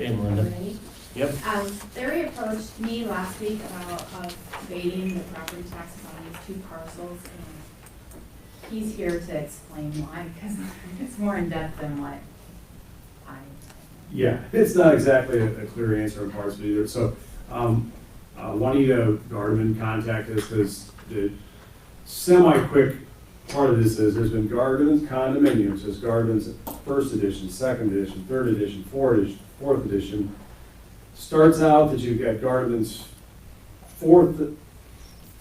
Okay, Melinda. Ready? Yep. Larry approached me last week about abating the property taxes on these two parcels, and he's here to explain why, because it's more in depth than what I. Yeah, it's not exactly a clear answer on parts of it either. So, Juanita Gardman contacted us because the semi-quick part of this is there's been Gardens condominiums, there's Gardens first edition, second edition, third edition, fourth edition. Starts out that you've got Gardens fourth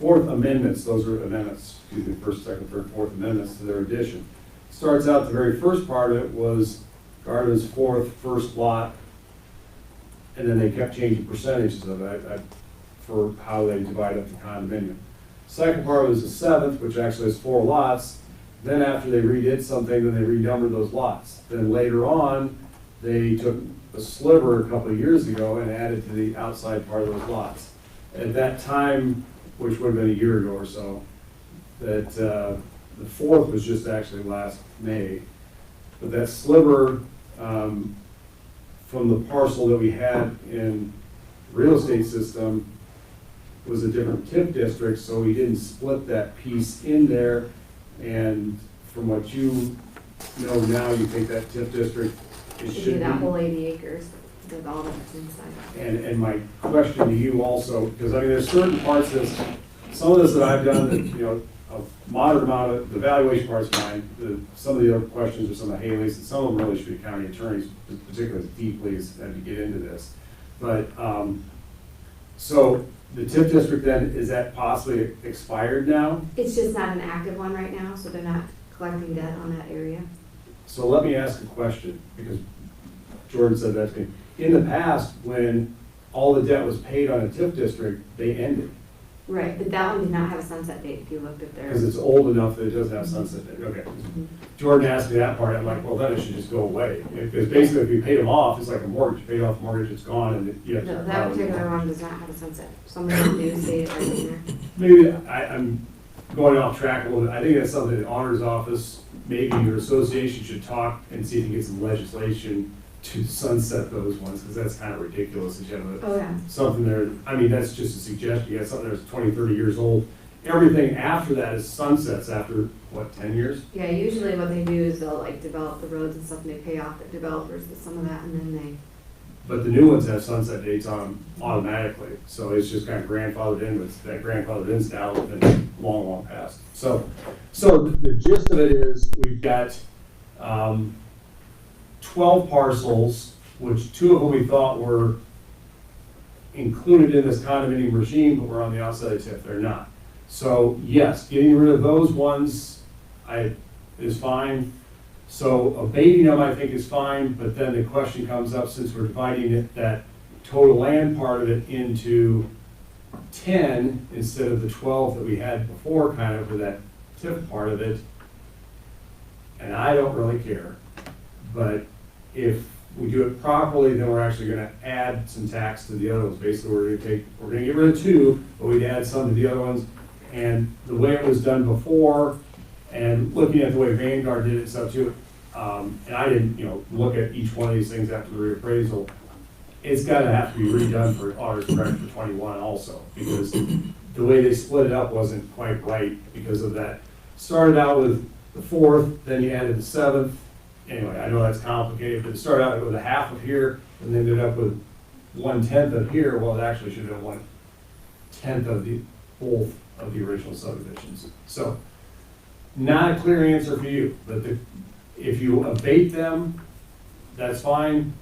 amendments, those are amendments, excuse me, first, second, third, fourth amendments to their edition. Starts out, the very first part of it was Gardens first lot, and then they kept changing percentages of it for how they divide up the condominium. Second part was the seventh, which actually has 4 lots. Then after they redid something, then they renumbered those lots. Then later on, they took a sliver a couple of years ago and added to the outside part of those lots. At that time, which would have been a year ago or so, that the fourth was just actually last May. But that sliver from the parcel that we had in real estate system was a different TIF district, so we didn't split that piece in there. And from what you know now, you think that TIF district, it Should should be be. that whole 80 acres with all that's inside. And my question to you also, because I mean, there's certain parts of this, some of this that I've done that, you know, a moderate amount of, the valuation part's fine. Some of the other questions are some of Haley's, and some of them really should be county attorneys, particularly as deeply as to get into this. But, so the TIF district then, is that possibly expired now? It's just not an active one right now, so they're not collecting debt on that area. So let me ask a question, because Jordan said that to me. In the past, when all the debt was paid on a TIF district, they ended. Right, but that one did not have a sunset date if you looked at their. Because it's old enough that it doesn't have sunset date. Okay. Jordan asked me that part, I'm like, well, then it should just go away. Because basically, if you paid them off, it's like a mortgage. You paid off the mortgage, it's gone, and you have to. No, that particular one does not have a sunset. Some of them do say it right in there. Maybe I'm going off track a little bit. I think that's something the auditor's office, maybe your association should talk and see if you can get some legislation to sunset those ones, because that's kind of ridiculous that you have Oh, yeah. something there. I mean, that's just a suggestion. You got something that's 20, 30 years old. Everything after that is sunsets after, what, 10 years? Yeah, usually what they do is they'll like develop the roads and stuff, and they pay off the developers with some of that, and then But the new ones have sunset dates on them automatically. So it's just kind of grandfathered in, but that grandfathered in's now been long, long past. So the gist of it is we've got 12 parcels, which 2 of them we thought were included in this condominium regime, but were on the outside of TIF. They're not. So yes, getting rid of those ones is fine. So abating them, I think, is fine, but then the question comes up, since we're dividing it, that total land part of it into 10 instead of the 12 that we had before, kind of for that TIF part of it. And I don't really care, but if we do it properly, then we're actually gonna add some tax to the other ones. Basically, we're gonna get rid of 2, but we'd add some to the other ones. And the way it was done before, and looking at the way Vanguard did it and stuff too, and I didn't, look at each one of these things after the reappraisal, it's gotta have to be redone for auditor's correction for 21 also, because the way they split it up wasn't quite right because of that. Started out with the 4th, then you added the 7th. Anyway, I know that's complicated, but it started out with a half of here, and then ended up with 1/10 of here. Well, it actually should have been 1/10 of both of the original subdivisions. So, not a clear answer for you, but if you abate them, that's fine.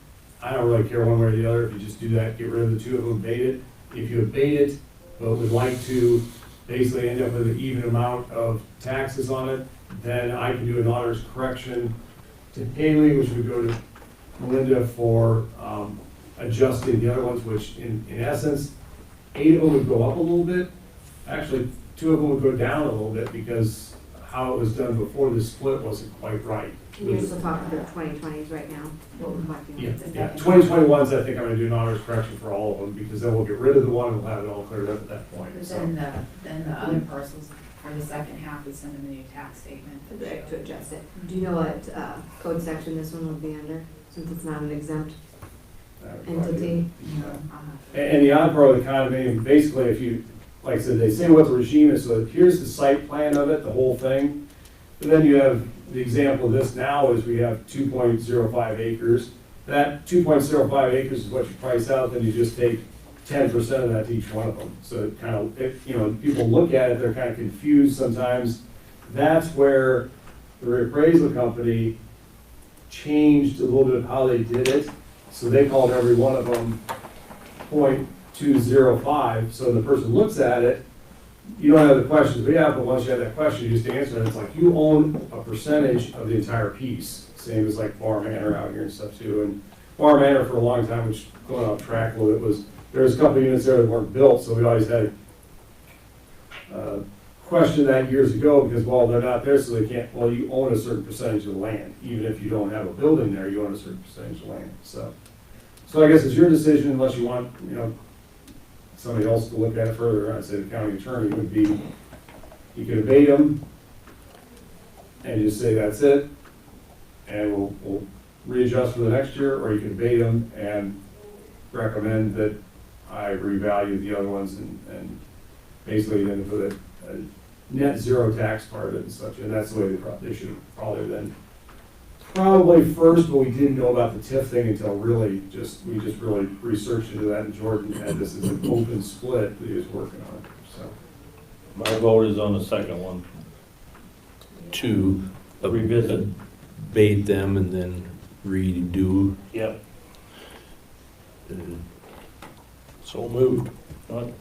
I don't really care one way or the other. If you just do that, get rid of the 2 of them, abate it. If you abate it, but would like to basically end up with an even amount of taxes on it, then I can do an auditor's correction to Haley, which would go to Melinda for adjusting the other ones, which in essence, 8 of them would go up a little bit. Actually, 2 of them would go down a little bit because how it was done before the split wasn't quite right. You're still talking about 2020s right now, what we're collecting. Yeah, 2021s, I think I'm gonna do an honors correction for all of them, because then we'll get rid of the one and we'll have it all cleared up at that point. But So, then the other parcels for the second half, we send them a new tax statement. To adjust it. Do you know what code section this one would be under, since it's not an exempt? entity. And the odd part of the condominium, basically, if you, like I said, they say what the regime is, so here's the site plan of it, the whole thing. But then you have, the example of this now is we have 2.05 acres. That 2.05 acres is what you price out, then you just take 10% of that to each one of them. So it kind of, you know, people look at it, they're kind of confused sometimes. That's where the reappraisal company changed a little bit of how they did it. So they called every one of them .205. So the person looks at it, you don't have the questions we have, but once you have that question, you just answer it. It's like you own a percentage of the entire piece. Same as like Bar Manor out here and stuff too. And Bar Manor for a long time, which going off track a little bit, there was a couple of units there that weren't built, so we always had question that years ago because, well, they're not there, so they can't, well, you own a certain percentage of the land. Even if you don't have a building there, you own a certain percentage of land. So I guess it's your decision unless you want, you know, somebody else to look at it further. I'd say the county attorney would be, you could abate them and just say that's it, and we'll readjust for the next year, or you can abate them and recommend that I revalue the other ones and basically then put a net zero tax part of it and such, and that's the way they should have probably been. Probably first, but we didn't know about the TIF thing until we just really researched into that, and Jordan had this as an open split that he was working on, so. My vote is on the second one. To Revisit. abate them and then redo. Yep. So moved. What?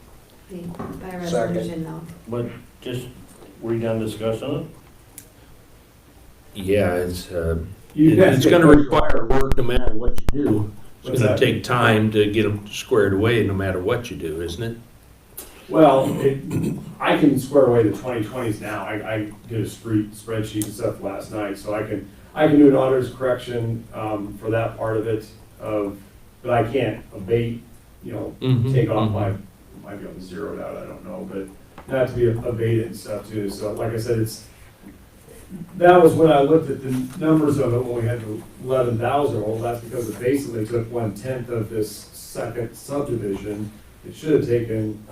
By resolution though. But just, we done discussing it? Yeah, it's It's gonna require work no matter what you do. It's What's gonna that? take time to get them squared away no matter what you do, isn't it? Well, I can square away the 2020s now. I did a spreadsheet and stuff last night, so I can do an auditor's correction for that part of it. But I can't abate, you know, take off might be able to zero it out, I don't know, but not to be abated and stuff too. So like I said, that was when I looked at the numbers of it when we had the 11,000. Well, that's because it basically took 1/10 of this second subdivision. It should have taken,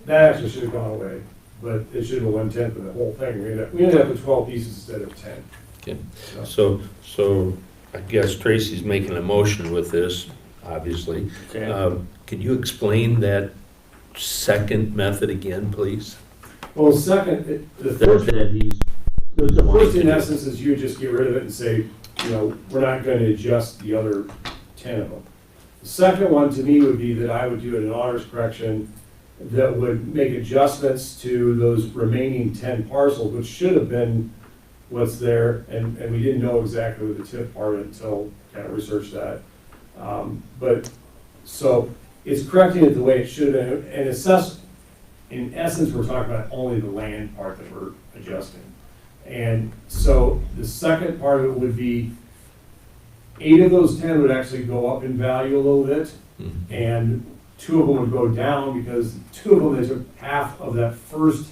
that actually should have gone away, but it should have been 1/10 of the whole thing. We ended up with 12 pieces instead of 10. Okay. So, So I guess Tracy's making a motion with this, obviously. Okay. Can you explain that second method again, please? well, second, the first in essence is you just get rid of it and say, you know, we're not going to adjust the other 10 of them. The second one to me would be that I would do an auditor's correction that would make adjustments to those remaining 10 parcels, which should have been what's there, and we didn't know exactly what the TIF part of it until kind of researched that. But so it's correcting it the way it should have been, and in essence, we're talking about only the land part that we're adjusting. And so the second part of it would be 8 of those 10 would actually go up in value a little bit, and 2 of them would go down because 2 of them, they took half of that first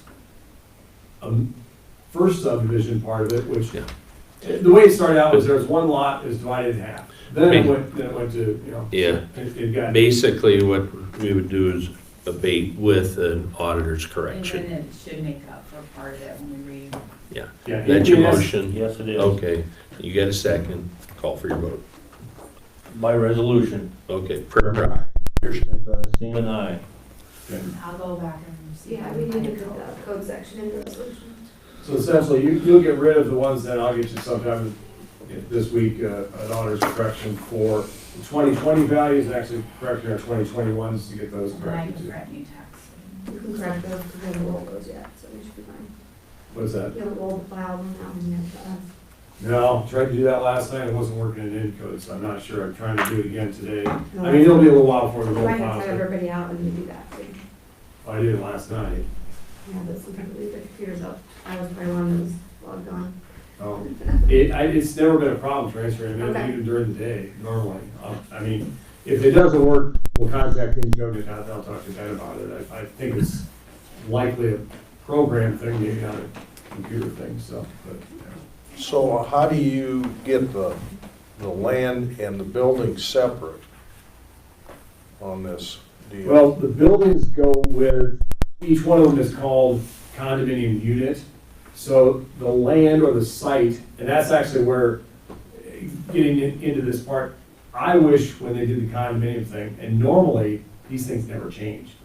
subdivision part of it, which the way it started out was there was one lot that was divided in half. Then it went to, you know. Yeah. It got. Basically, what we would do is abate with an auditor's And correction. then it should make up for part of it when we read. Yeah. Yeah, That's your in essence- motion? Yes, it is. Okay. You got a second. Call for your vote. By resolution. Okay. Prayer. Seaman, aye. I'll go back and see. Yeah, we need to put the code section in the resolution. So essentially, you'll get rid of the ones that I'll get you sometime this week, an auditor's correction for the 2020 values, and actually correcting our 2021s to get those And I corrected can too. correct new tax. You can correct those because we haven't rolled those yet, so we should be fine. What's that? You haven't rolled the file one now yet to us. No, tried to do that last night, it wasn't working in Encode, so I'm not sure, I'm trying to do it again today. No, I mean, it'll be a little while before the You whole might have file. to have everybody out when you do that too. I did it last night. Yeah, but some people leave their computers up. I was probably one that was logged on. Oh, it's never been a problem transferring them Okay. even during the day, normally. I mean, if it doesn't work, we'll contact Encode, and I'll talk to Ben about it. I think it's likely a program thing, maybe not a computer thing, so, but, yeah. So how do you get the land and the building separate? on this deal? Well, the buildings go with, each one of them is called condominium unit. So the land or the site, and that's actually where, getting into this part, I wish when they did the condominium thing, and normally, these things never change.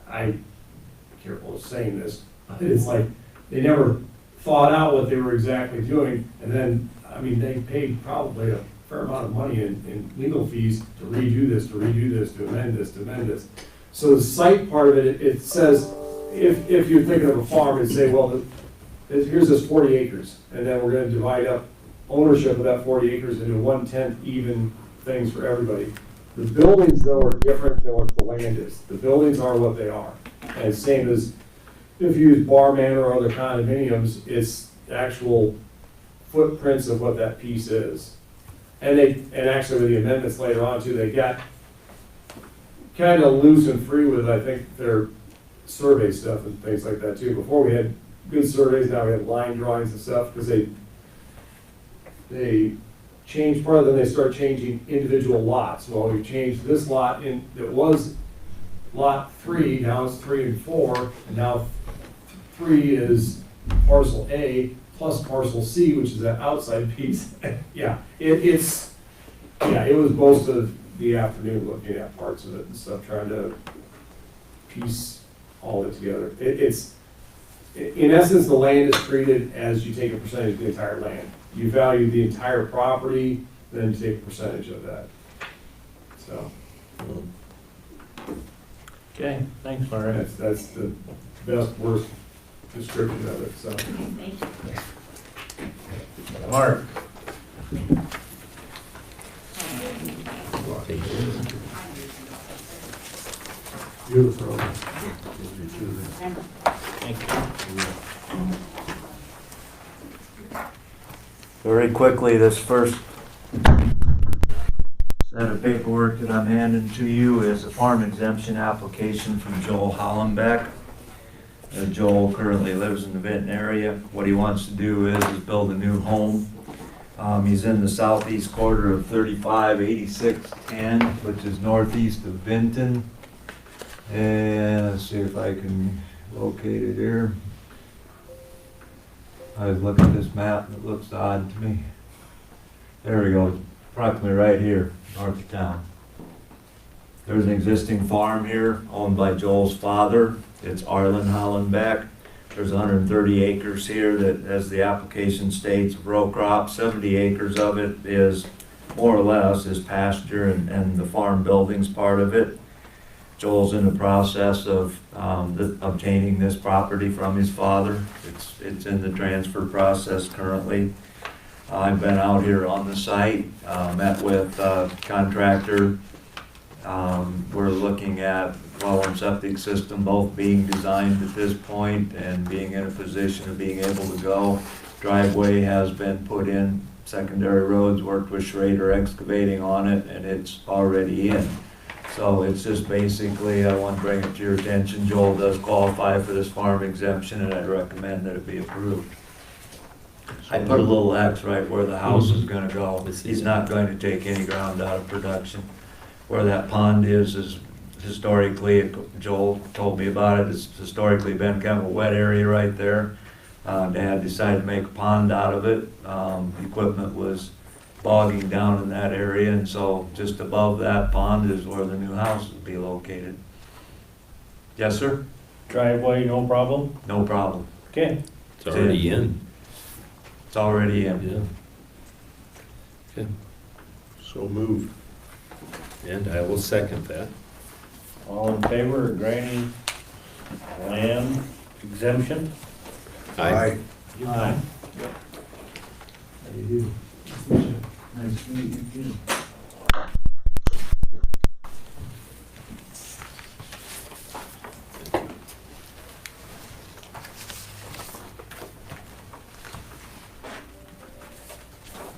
I'm careful of saying this, but it's like, they never thought out what they were exactly doing, and then, I mean, they paid probably a fair amount of money in legal fees to redo this, to amend this. So the site part of it, it says, if you're thinking of a farm, it'd say, well, here's this 40 acres, and then we're gonna divide up ownership of that 40 acres into 1/10 even things for everybody. The buildings, though, are different than what the land is. The buildings are what they are. And same as if you use Barman or other condominiums, it's actual footprints of what that piece is. And actually with the amendments later on too, they got kind of loose and free with, I think, their survey stuff and things like that too. Before we had good surveys, now we have line drawings and stuff, because they changed part of them, they start changing individual lots. Well, we changed this lot in, it was lot 3, now it's 3 and 4, and now 3 is parcel A plus parcel C, which is that outside piece. Yeah, it was most of the afternoon looking at parts of it and stuff, trying to piece all it together. In essence, the land is treated as you take a percentage of the entire land. You value the entire property, then you take a percentage of that. So Okay, thanks, Larry. that's the best, worst description of it, so. Thank you. Mark? Beautiful. Thank you. Very quickly, this first set of paperwork that I'm handing to you is a farm exemption application from Joel Hollenbeck. Joel currently lives in the Benton area. What he wants to do is build a new home. He's in the southeast quarter of 358610, which is northeast of Benton. And let's see if I can locate it here. I was looking at this map and it looks odd to me. There we go, approximately right here, north of town. There's an existing farm here owned by Joel's father. It's Arlen Hollenbeck. There's 130 acres here that, as the application states, row crop. 70 acres of it is more or less is pasture and the farm buildings part of it. Joel's in the process of obtaining this property from his father. It's in the transfer process currently. I've been out here on the site, met with contractor. We're looking at well and septic system both being designed at this point and being in a position of being able to go. Driveway has been put in, secondary roads, worked with Schrader excavating on it, and it's already in. So it's just basically, I want to bring it to your attention, Joel does qualify for this farm exemption, and I'd recommend that it be approved. I put a little X right where the house is gonna go. He's not going to take any ground out of production. Where that pond is historically, Joel told me about it, it's historically been kind of a wet area right there. Dad decided to make a pond out of it. Equipment was bogging down in that area, and so just above that pond is where the new house will be located. Yes, sir? Driveway, no problem? No problem. Okay. It's already in. It's already in. Yeah. Okay. So moved. And I will second that. All in favor of granting land exemption? Aye. Aye. Nice to meet you.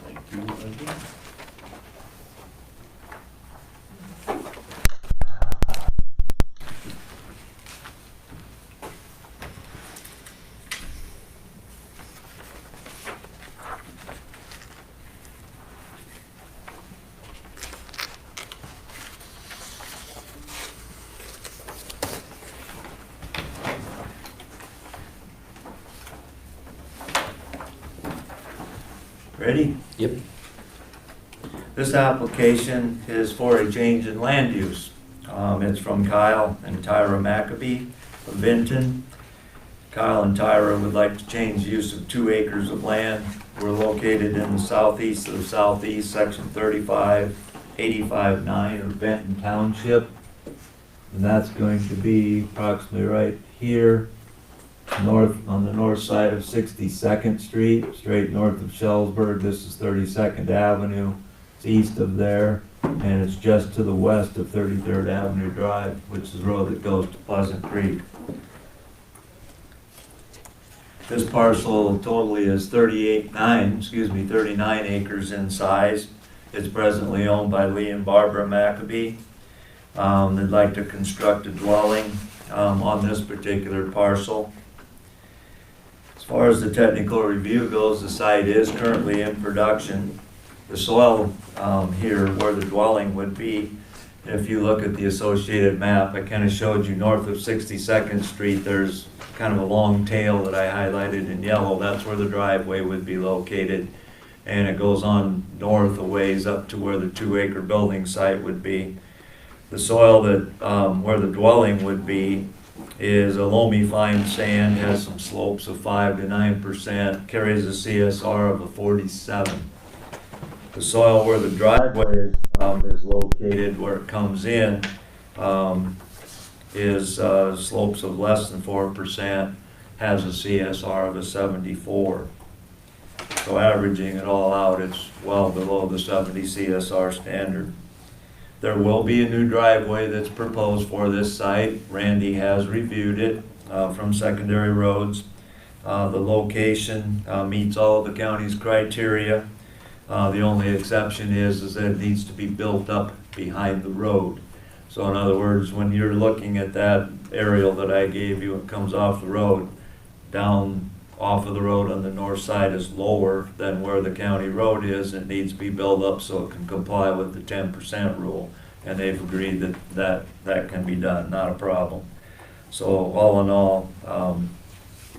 Thank you, Lindsay. Ready? Yep. This application is for a change in land use. It's from Kyle and Tyra McAbee of Benton. Kyle and Tyra would like to change use of 2 acres of land. We're located in the southeast of the southeast, section 3585-9 of Benton Township. And that's going to be approximately right here, on the north side of 62nd Street, straight north of Shellsburg. This is 32nd Avenue. It's east of there, and it's just to the west of 33rd Avenue Drive, which is the road that goes to Pleasant Creek. This parcel totally is 39 acres in size. It's presently owned by Lee and Barbara McAbee. They'd like to construct a dwelling on this particular parcel. As far as the technical review goes, the site is currently in production. The soil here where the dwelling would be, if you look at the associated map, I kind of showed you north of 62nd Street, there's kind of a long tail that I highlighted in yellow. That's where the driveway would be located. And it goes on north a ways up to where the 2-acre building site would be. The soil that where the dwelling would be is a loamy fine sand, has some slopes of 5 to 9%, carries a CSR of a 47. The soil where the driveway is located, where it comes in, is slopes of less than 4%, has a CSR of a 74. So averaging it all out, it's well below the 70 CSR standard. There will be a new driveway that's proposed for this site. Randy has reviewed it from Secondary Roads. The location meets all of the county's criteria. The only exception is that it needs to be built up behind the road. So in other words, when you're looking at that aerial that I gave you, it comes off the road, down off of the road on the north side is lower than where the county road is. It needs to be built up so it can comply with the 10% rule. And they've agreed that can be done, not a problem. So all in all,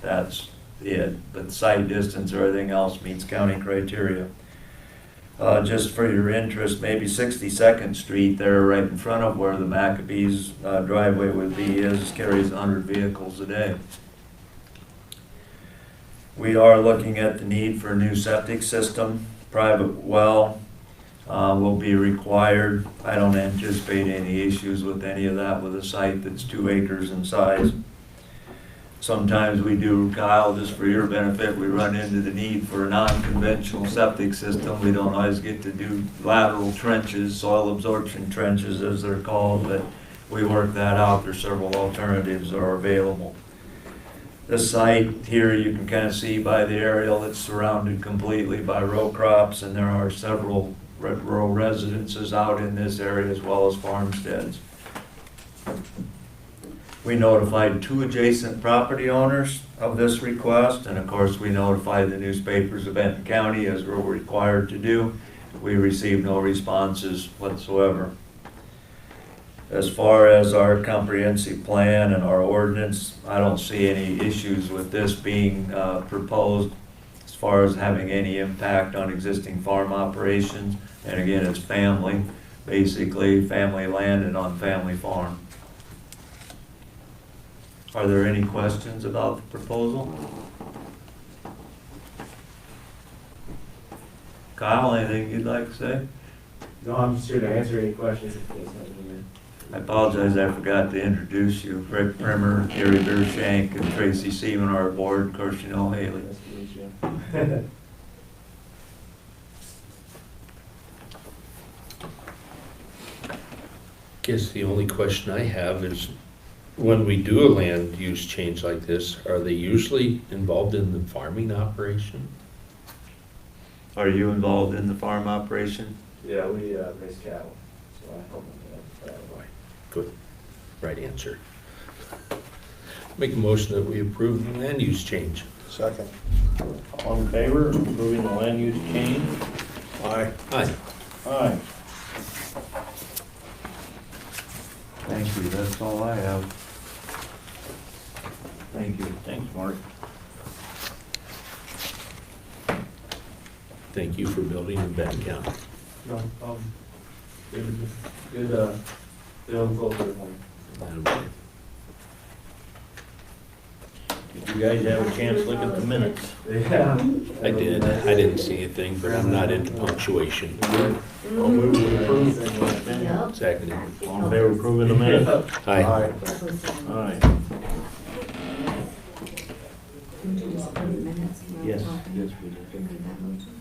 that's it. But site distance or everything else meets county criteria. Just for your interest, maybe 62nd Street there, right in front of where the Maccabees driveway would be, carries 100 vehicles a day. We are looking at the need for a new septic system. Private well will be required. I don't anticipate any issues with any of that with a site that's 2 acres in size. Sometimes we do, Kyle, just for your benefit, we run into the need for a non-conventional septic system. We don't always get to do lateral trenches, soil absorption trenches as they're called, but we work that out. There's several alternatives that are available. This site here, you can kind of see by the aerial, it's surrounded completely by row crops, and there are several rural residences out in this area as well as farmsteads. We notified 2 adjacent property owners of this request, and of course we notified the newspapers of Benton County as we're required to do. We received no responses whatsoever. As far as our comprehensive plan and our ordinance, I don't see any issues with this being proposed as far as having any impact on existing farm operations. And again, it's family, basically family land and on family farm. Are there any questions about the proposal? Kyle, anything you'd like to say? No, I'm just here to answer any questions if you guys have any. I apologize, I forgot to introduce you. Rick Primer, Gary Beershank, and Tracy Seaman, our board. Of course, you know Haley. Nice to meet you. Guess the only question I have is, when we do a land use change like this, are they usually involved in the farming operation? Are you involved in the farm operation? Yeah, we raise cattle, so I help them with that. Good, right answer. Make a motion that we approve the land use change. Second. All in favor of approving the land use change? Aye. Aye. Aye. Thank you, that's all I have. Thank you. Thanks, Mark. thank you for building in Benton County. No, good, info for everyone. Did you guys have a chance to look at the minutes? Yeah. I did. I didn't see anything, but I'm not into punctuation. All move to approve. Yep. Seconded. All in favor of approving the minutes? Aye. Aye. Would you just approve the minutes? Yes, Okay. yes, we did. Who made that motion?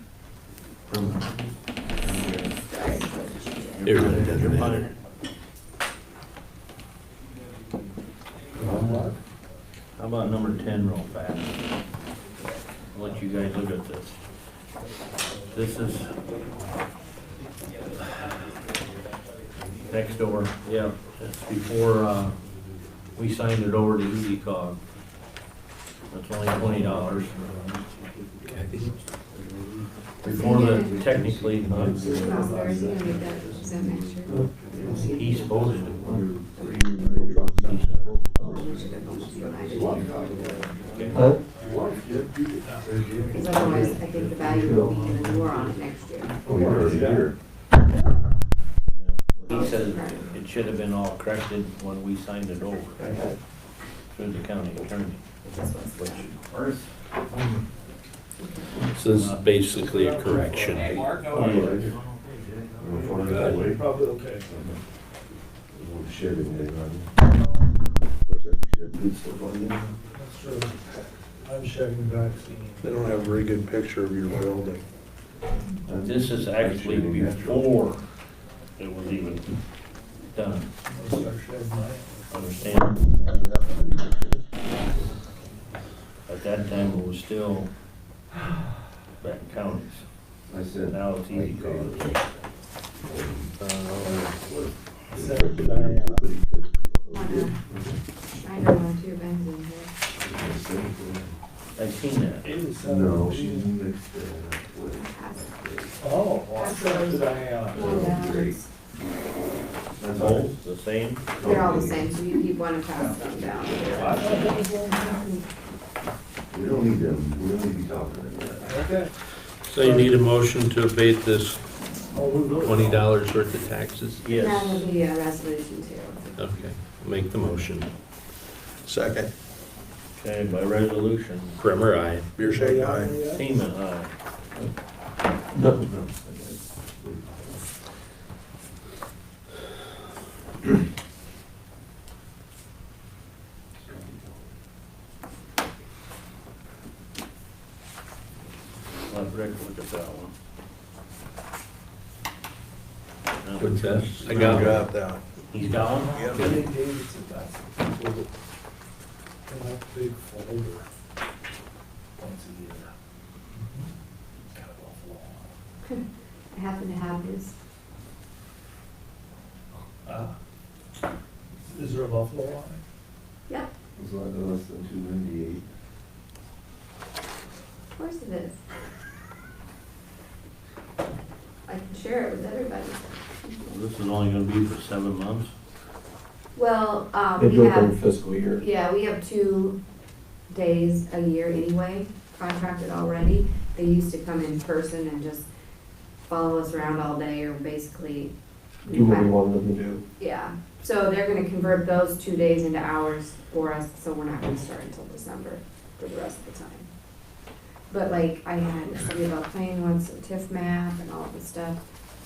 It really doesn't matter. How about number 10 real fast? I'll let you guys look at this. This is next door, yeah, it's before, we signed it over to EDCOG. That's only $20. Before the, technically, Is he gonna make that, is that next year? he's supposed to. We should have almost united. Because otherwise, I think the value will be even more on it next year. He says it should have been all corrected when we signed it over through the county attorney. So this is basically a correction. Probably okay. That's true. I'm shedding vaccine. They don't have a very good picture of your building. This is actually before it was even done, I'll start shedding mine. understand? At that time, it was still Benton counties. I said, Now it's easy cause. I don't want two benzene here. I've seen that. no, she mixed it up with. Oh, well, I said Diana. Yeah, That's all. Both the same? they're all the same, so you keep one and pass them down. I thought it was one. We don't need them, we don't need to be talking about that. Okay. So you need a motion to abate this Oh, we will. $20 worth of taxes? That Yes. will be a resolution too. Okay, make the motion. Second. Okay, by resolution, Primer, aye. Beer shake aye. Seaman, aye. No. Let Rick look at that one. What's that? I I got it. got that. He's gone? I think David said that's in that big folder once a year. Kind of awful long. I happen to have his. Is there a Buffalo on it? Yep, It's like less than 298. of course it is. I can share it with everybody. This is only gonna be for 7 months? Well, we have, fiscal year. yeah, we have 2 days a year anyway, contracted already. They used to come in person and just follow us around all day or basically. Do what we want them to do. Yeah, so they're gonna convert those 2 days into hours for us, so we're not gonna start until December for the rest of the time. But like, I had somebody about playing once, a TIF map and all this stuff.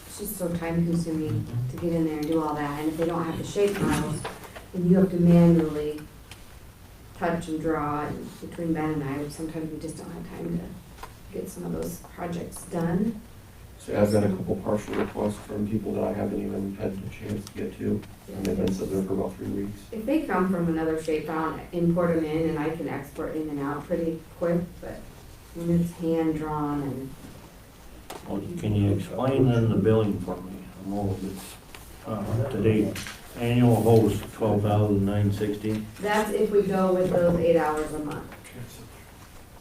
It's just so time consuming to get in there and do all that, and if they don't have the shape files, then you have to manually touch and draw, and between Ben and I, sometimes we just don't have time to get some of those projects done. So I've got a couple partial requests from people that I haven't even had a chance to get to, and they've been sitting there for about 3 weeks. If they come from another shapefile, import them in, and I can export in and out pretty quick, but when it's hand drawn and, Well, can you explain then the billing for me? I'm all up to date. Annual host, 12,960. that's if we go with those 8 hours a month.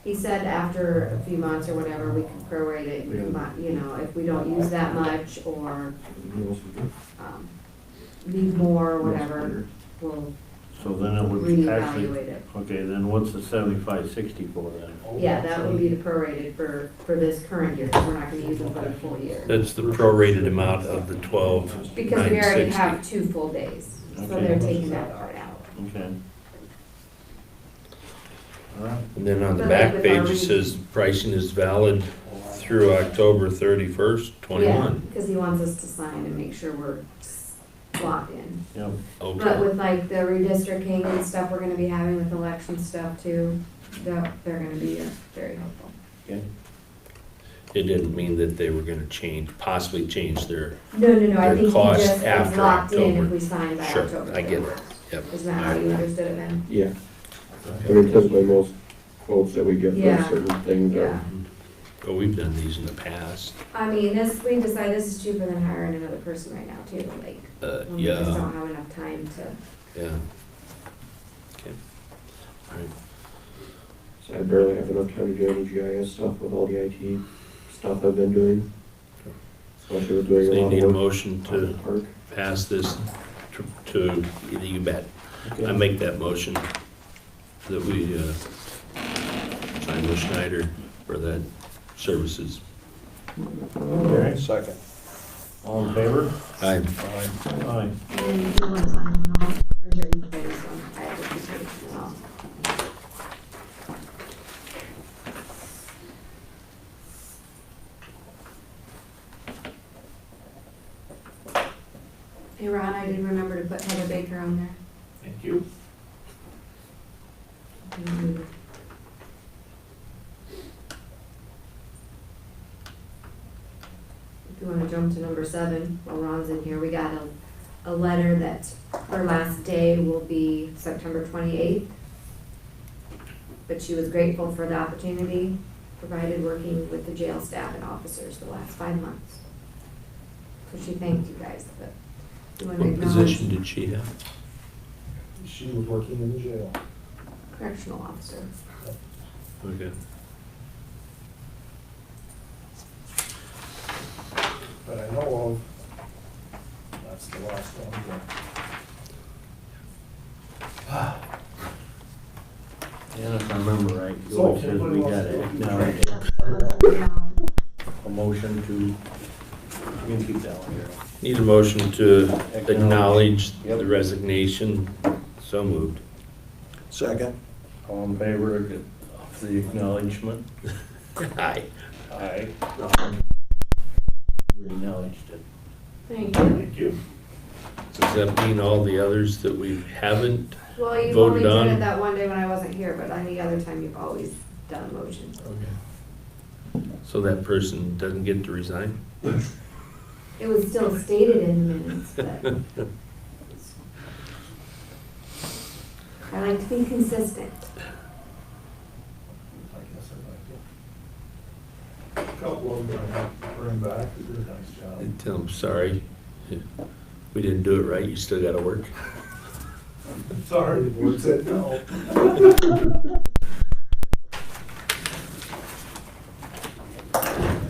He said after a few months or whatever, we can prorate it, you know, if we don't use that much or, need more or whatever, we'll So then it would actually, reevaluate it. okay, then what's the 7560 for then? Yeah, that would be the prorated for this current year, because we're not gonna use them for the full year. That's the prorated amount of the 12,960. Because we already have 2 full days, so Okay. they're taking that part out. Okay. All right. And then on the But back like with page, our it says pricing is valid through October 31st, 21. Because he wants us to sign and make sure we're locked in. Yep. But Okay. with like the redistricting and stuff we're gonna be having with election stuff too, they're gonna be very helpful. Okay. It didn't mean that they were gonna possibly change their, No, I Their think he cost just is after locked in October. if we sign by Sure, October. I get it. 31st. Yep. Isn't that how you understood it, Ben? Yeah. I mean, typically most quotes that we get Yeah. for certain things Yeah. are, But we've done these in the past. I mean, we decided this is cheaper than hiring another person right now too, like, when we just Yeah, don't have enough time to. yeah. Okay. All right. so I barely have enough time to do any GIS stuff with all the IT stuff I've been doing. Especially with doing So a you lot need of a work motion on the to park. pass this to, you bet. I make that motion that we sign with Schneider for that services. Okay. Second. All in favor? Aye. Aye. And then you want to sign one off, or here, you can pay this one, I have to take it off. Hey Ron, I did remember to put Heather Baker on there. Thank you. Mm. If you wanna jump to number 7, while Ron's in here, we got a letter that her last day will be September 28th. But she was grateful for the opportunity provided working with the jail staff and officers the last 5 months. So she thanked you guys, but you wanna What acknowledge position did she have? She was working in the jail. correctional officer. Okay. But I know of, that's the last one, Yeah, if I remember right, So, George says we got a motion to, you can keep that one here. Need a motion to acknowledge Yep. the resignation. So moved. Second. All in favor of the acknowledgement? Aye. Aye. We acknowledged it. Thank you. Thank you. Does that mean all the others that we haven't? Well, you've Voted only done on. it that one day when I wasn't here, but any other time you've always done a motion. Okay. So that person doesn't get to resign? It was still stated in the minutes, but I like to be consistent. I guess I'd like to. A couple of them I have to bring back, they did a nice job. And tell them, sorry, we didn't do it right, you still gotta work. Sorry, the board said no.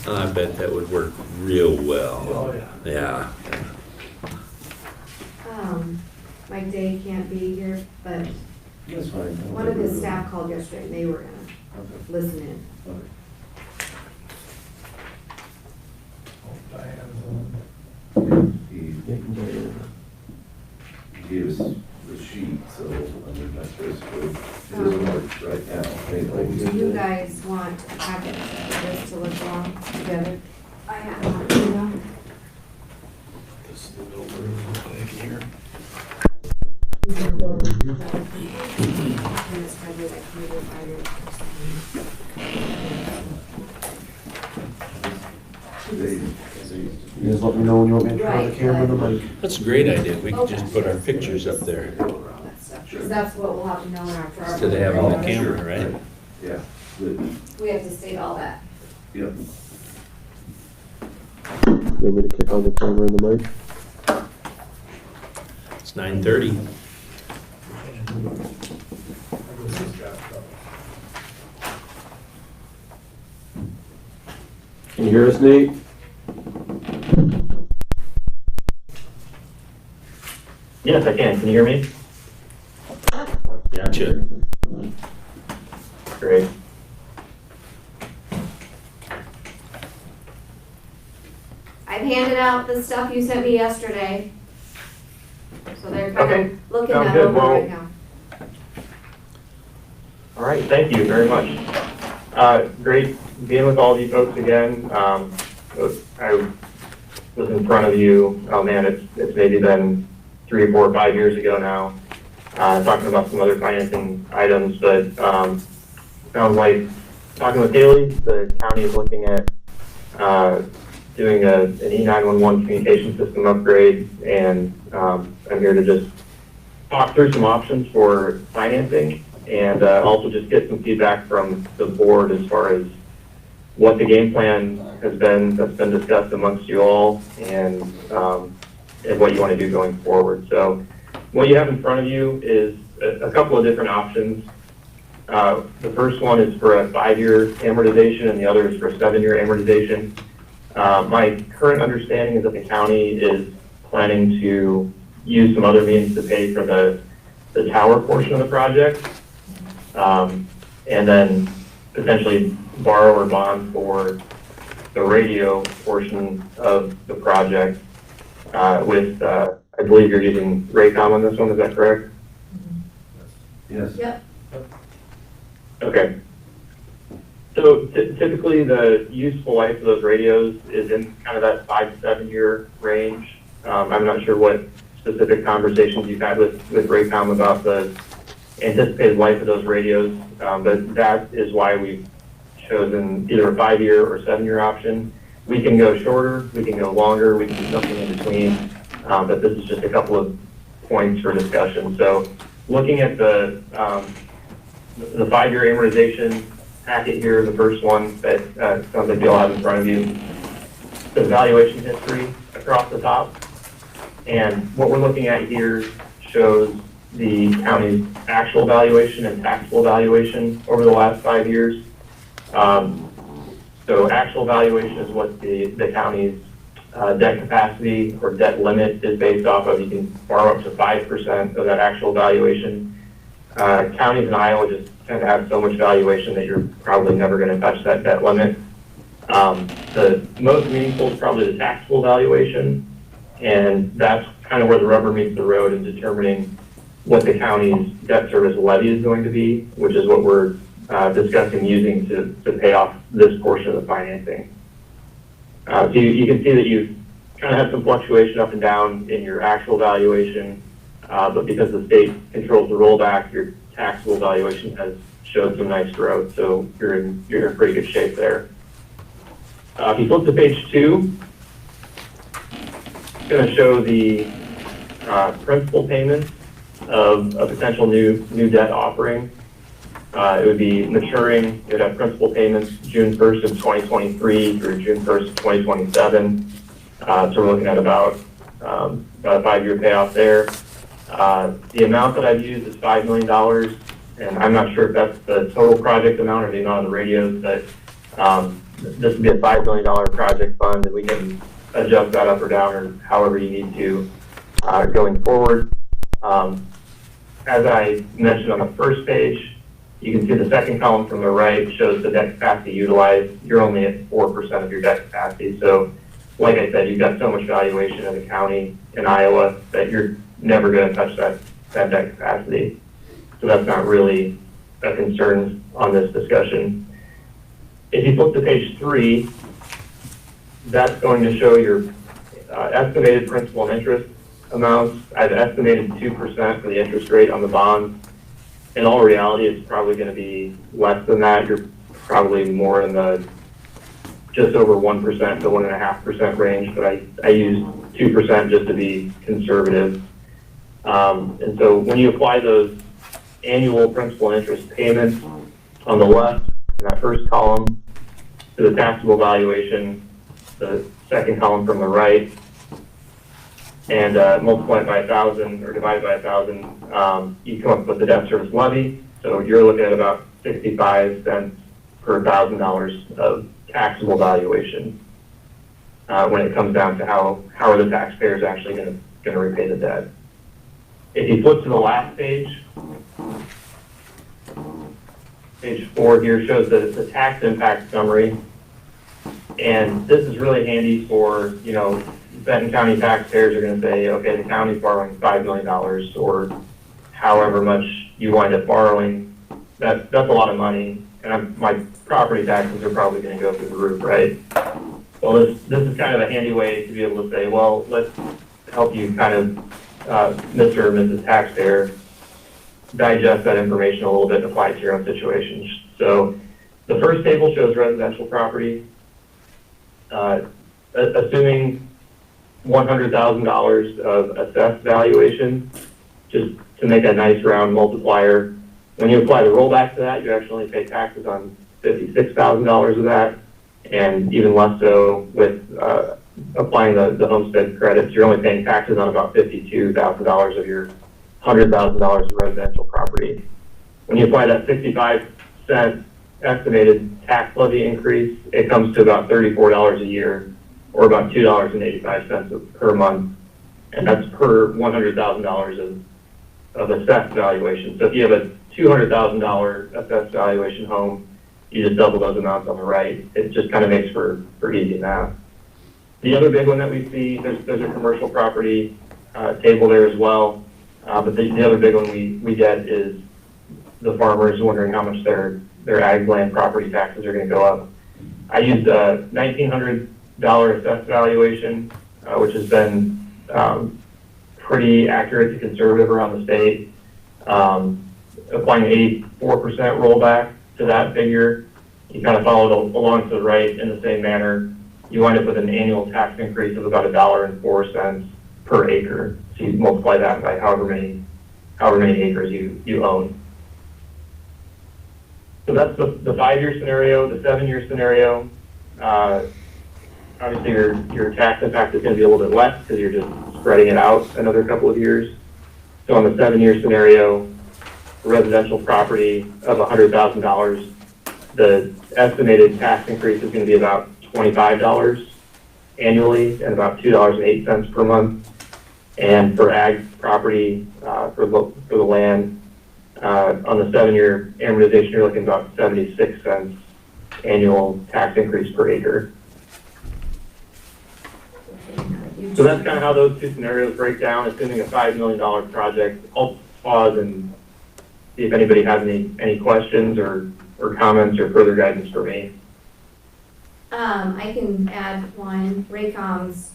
I bet that would work real well. Oh, yeah. Yeah. Mike Day can't be here, but That's fine. one of his staff called yesterday and they were gonna listen in. Oh, Diane's on. Yeah, you can do it. He gave us the sheet, so, I mean, that's basically, it doesn't work right now. Do you guys want a packet of this to look along together? I have one, you know. This is the little room back here. And it's probably like maybe 5 years or You guys let me know when you want me to turn the Right, camera and the mic. That's a great idea. We could just put our pictures up there something. Because that's what we'll have to know in our. instead of having the camera, right? Yeah, good, We have to state all that. yep. You want me to kick on the camera and the mic? It's 9:30. This has got trouble. Can you hear us, Nate? Yes, I can. Can you hear me? you. Great. I've handed out the stuff you sent me yesterday. So they're kind Okay, of looking sounds that good. over Well, right now. All right, thank you very much. Great being with all of you folks again. I was in front of you, oh man, it's maybe been 3 or 4 or 5 years ago now, talking about some other financing items, but sounds like, talking with Haley, the county is looking at doing an E911 communication system upgrade, and I'm here to just talk through some options for financing, and also just get some feedback from the board as far as what the game plan has been, that's been discussed amongst you all, and what you want to do going forward. So what you have in front of you is a couple of different options. The first one is for a 5-year amortization, and the other is for a 7-year amortization. My current understanding is that the county is planning to use some other means to pay for the tower portion of the project, and then potentially borrow or bond for the radio portion of the project with, I believe you're using Raycom on this one, is that correct? Yes. Yep. Okay. So typically the useful life of those radios is in kind of that 5 to 7 year range. I'm not sure what specific conversations you've had with Raycom about the anticipated life of those radios, but that is why we've chosen either a 5-year or 7-year option. We can go shorter, we can go longer, we can do something in between, but this is just a couple of points for discussion. So looking at the 5-year amortization packet here, the first one that sounds like you'll have in front of you, the valuation history across the top. And what we're looking at here shows the county's actual valuation and taxable valuation over the last 5 years. So actual valuation is what the county's debt capacity or debt limit is based off of. You can borrow up to 5% of that actual valuation. Counties in Iowa just tend to have so much valuation that you're probably never going to touch that debt limit. The most meaningful is probably the taxable valuation, and that's kind of where the rubber meets the road in determining what the county's debt service levy is going to be, which is what we're discussing using to pay off this portion of the financing. So you can see that you've kind of had some fluctuation up and down in your actual valuation, but because the state controls the rollback, your taxable valuation has showed some nice growth, so you're in pretty good shape there. If you flip to page 2, it's going to show the principal payments of a potential new debt offering. It would be maturing, it would have principal payments June 1st of 2023 through June 1st of 2027. So we're looking at about a 5-year payoff there. The amount that I've used is $5 million, and I'm not sure if that's the total project amount or the amount of the radios, but this would be a $5 million project fund, and we can adjust that up or down or however you need to going forward. As I mentioned on the first page, you can see the second column from the right shows the debt capacity utilized. You're only at 4% of your debt capacity. So like I said, you've got so much valuation in the county in Iowa that you're never going to touch that debt capacity. So that's not really a concern on this discussion. If you flip to page 3, that's going to show your estimated principal and interest amounts. I've estimated 2% for the interest rate on the bonds. In all reality, it's probably going to be less than that. You're probably more in the just over 1% to 1.5% range, but I use 2% just to be conservative. And so when you apply those annual principal and interest payments on the left, in that first column, to the taxable valuation, the second column from the right, and multiply it by 1,000 or divide it by 1,000, you come up with the debt service levy. So you're looking at about 65 cents per $1,000 of taxable valuation when it comes down to how are the taxpayers actually going to repay the debt. If you flip to the last page, page 4 here shows the tax impact summary. And this is really handy for, you know, Benton County taxpayers are gonna say, okay, the county's borrowing $5 million or however much you wind up borrowing. That's a lot of money, and my property taxes are probably gonna go through the roof, right? Well, this is kind of a handy way to be able to say, well, let's help you kind of, Mr. or Mrs. Taxpayer, digest that information a little bit and apply it to your own situations. So the first table shows residential property. Assuming $100,000 of assessed valuation, just to make a nice round multiplier. When you apply the rollback to that, you actually pay taxes on $56,000 of that, and even less so with applying the homestead credits. You're only paying taxes on about $52,000 of your $100,000 of residential property. When you apply that 65-cent estimated tax levy increase, it comes to about $34 a year, or about $2.85 per month, and that's per $100,000 of assessed valuation. So if you have a $200,000 assessed valuation home, you just double those amounts on the right. It just kind of makes for easy math. The other big one that we see, there's a commercial property table there as well, but the other big one we get is the farmers wondering how much their ag land property taxes are going to go up. I used a $1,900 assessed valuation, which has been pretty accurate to conservative around the state. Applying 84% rollback to that figure, you kind of followed along to the right in the same manner. You wind up with an annual tax increase of about $1.04 per acre. So you multiply that by however many acres you own. So that's the 5-year scenario. The 7-year scenario, obviously your tax impact is going to be a little bit less because you're just spreading it out another couple of years. So on the 7-year scenario, residential property of $100,000, the estimated tax increase is going to be about $25 annually and about $2.08 per month. And for ag property, for the land, on the 7-year amortization, you're looking about 76 cents annual tax increase per acre. So that's kind of how those two scenarios break down, assuming a $5 million project. I'll pause and see if anybody has any questions or comments or further guidance for me. I can add one. Raycom's,